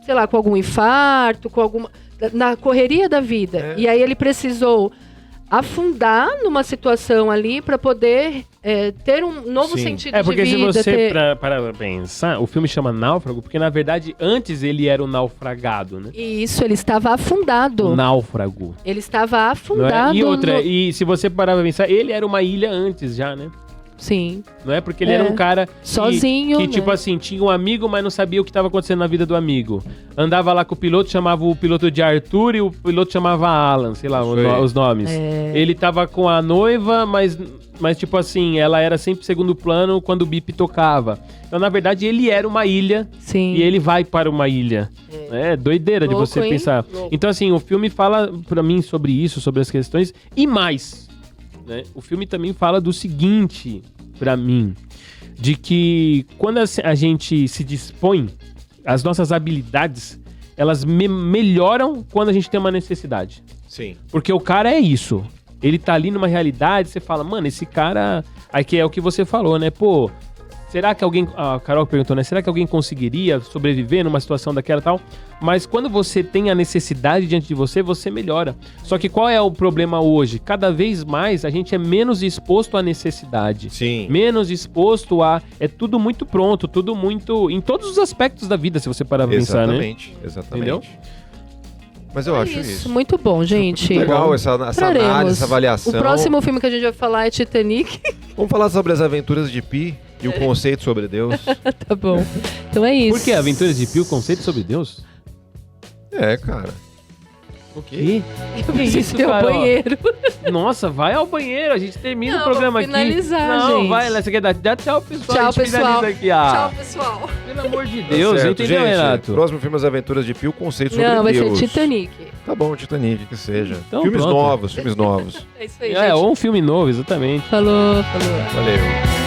sei lá, com algum infarto, com alguma na correria da vida. E aí ele precisou afundar numa situação ali para poder ter um novo
Sim.
sentido
É porque
de
se
vida.
você para pensar, o filme chama Náufrago, porque na verdade antes ele era o naufragado, né?
E isso, ele estava afundado.
O náufrago.
Ele estava
Não é?
afundado.
E outra, e se você parar pra pensar, ele era uma ilha antes já, né?
Sim,
Não é? Porque ele era um cara
sozinho,
que
né?
tipo assim, tinha um amigo, mas não sabia o que estava acontecendo na vida do amigo. Andava lá com o piloto, chamava o piloto de Arthur e o piloto chamava Alan, sei lá, os nomes. Ele tava com a noiva, mas tipo assim, ela era sempre segundo plano quando o bip tocava. Então, na verdade, ele era uma ilha
Sim.
e ele vai para uma ilha. É doideira de
Louco,
você
hein?
pensar.
Louco.
Então, assim, o filme fala pra mim sobre isso, sobre as questões e mais. Né? O filme também fala do seguinte, pra mim, de que quando a gente se dispõe, as nossas habilidades, elas melhoram quando a gente tem uma necessidade.
Sim.
Porque o cara é isso. Ele tá ali numa realidade, você fala, mano, esse cara... Aí que é o que você falou, né? Pô, será que alguém... A Carol perguntou, né? Será que alguém conseguiria sobreviver numa situação daquela e tal? Mas quando você tem a necessidade diante de você, você melhora. Só que qual é o problema hoje? Cada vez mais a gente é menos exposto à necessidade.
Sim.
Menos exposto a... É tudo muito pronto, tudo muito... Em todos os aspectos da vida, se você parar pra pensar, né?
Exatamente.
Entendeu?
Mas eu acho isso.
Muito bom, gente.
Legal essa
Traremos.
análise, essa avaliação.
O próximo filme que a gente vai falar é Titanic.
Vamos falar sobre as aventuras de Pi e o conceito sobre Deus.
Tá bom. Então é isso.
Por que Aventuras de Pi, o conceito sobre Deus?
É, cara.
O quê?
Eu
Que
preciso
isso,
ir ao
Carol?
banheiro.
Nossa, vai ao banheiro, a gente termina
Não,
o programa
vou
aqui.
finalizar,
Não,
gente.
vai, você quer dar tchau, pessoal.
Tchau,
a gente
pessoal.
finaliza aqui. Ah,
Tchau, pessoal.
pelo amor de Deus,
Certo,
entendeu,
gente,
Renato?
Próximo filme, As Aventuras de Pi, o conceito sobre
Não, vai
Deus.
ser Titanic.
Tá bom, Titanic, que seja.
Então,
filmes
pronto.
novos, filmes novos.
É isso aí,
É,
gente.
ou um filme novo, exatamente.
Falou.
Valeu.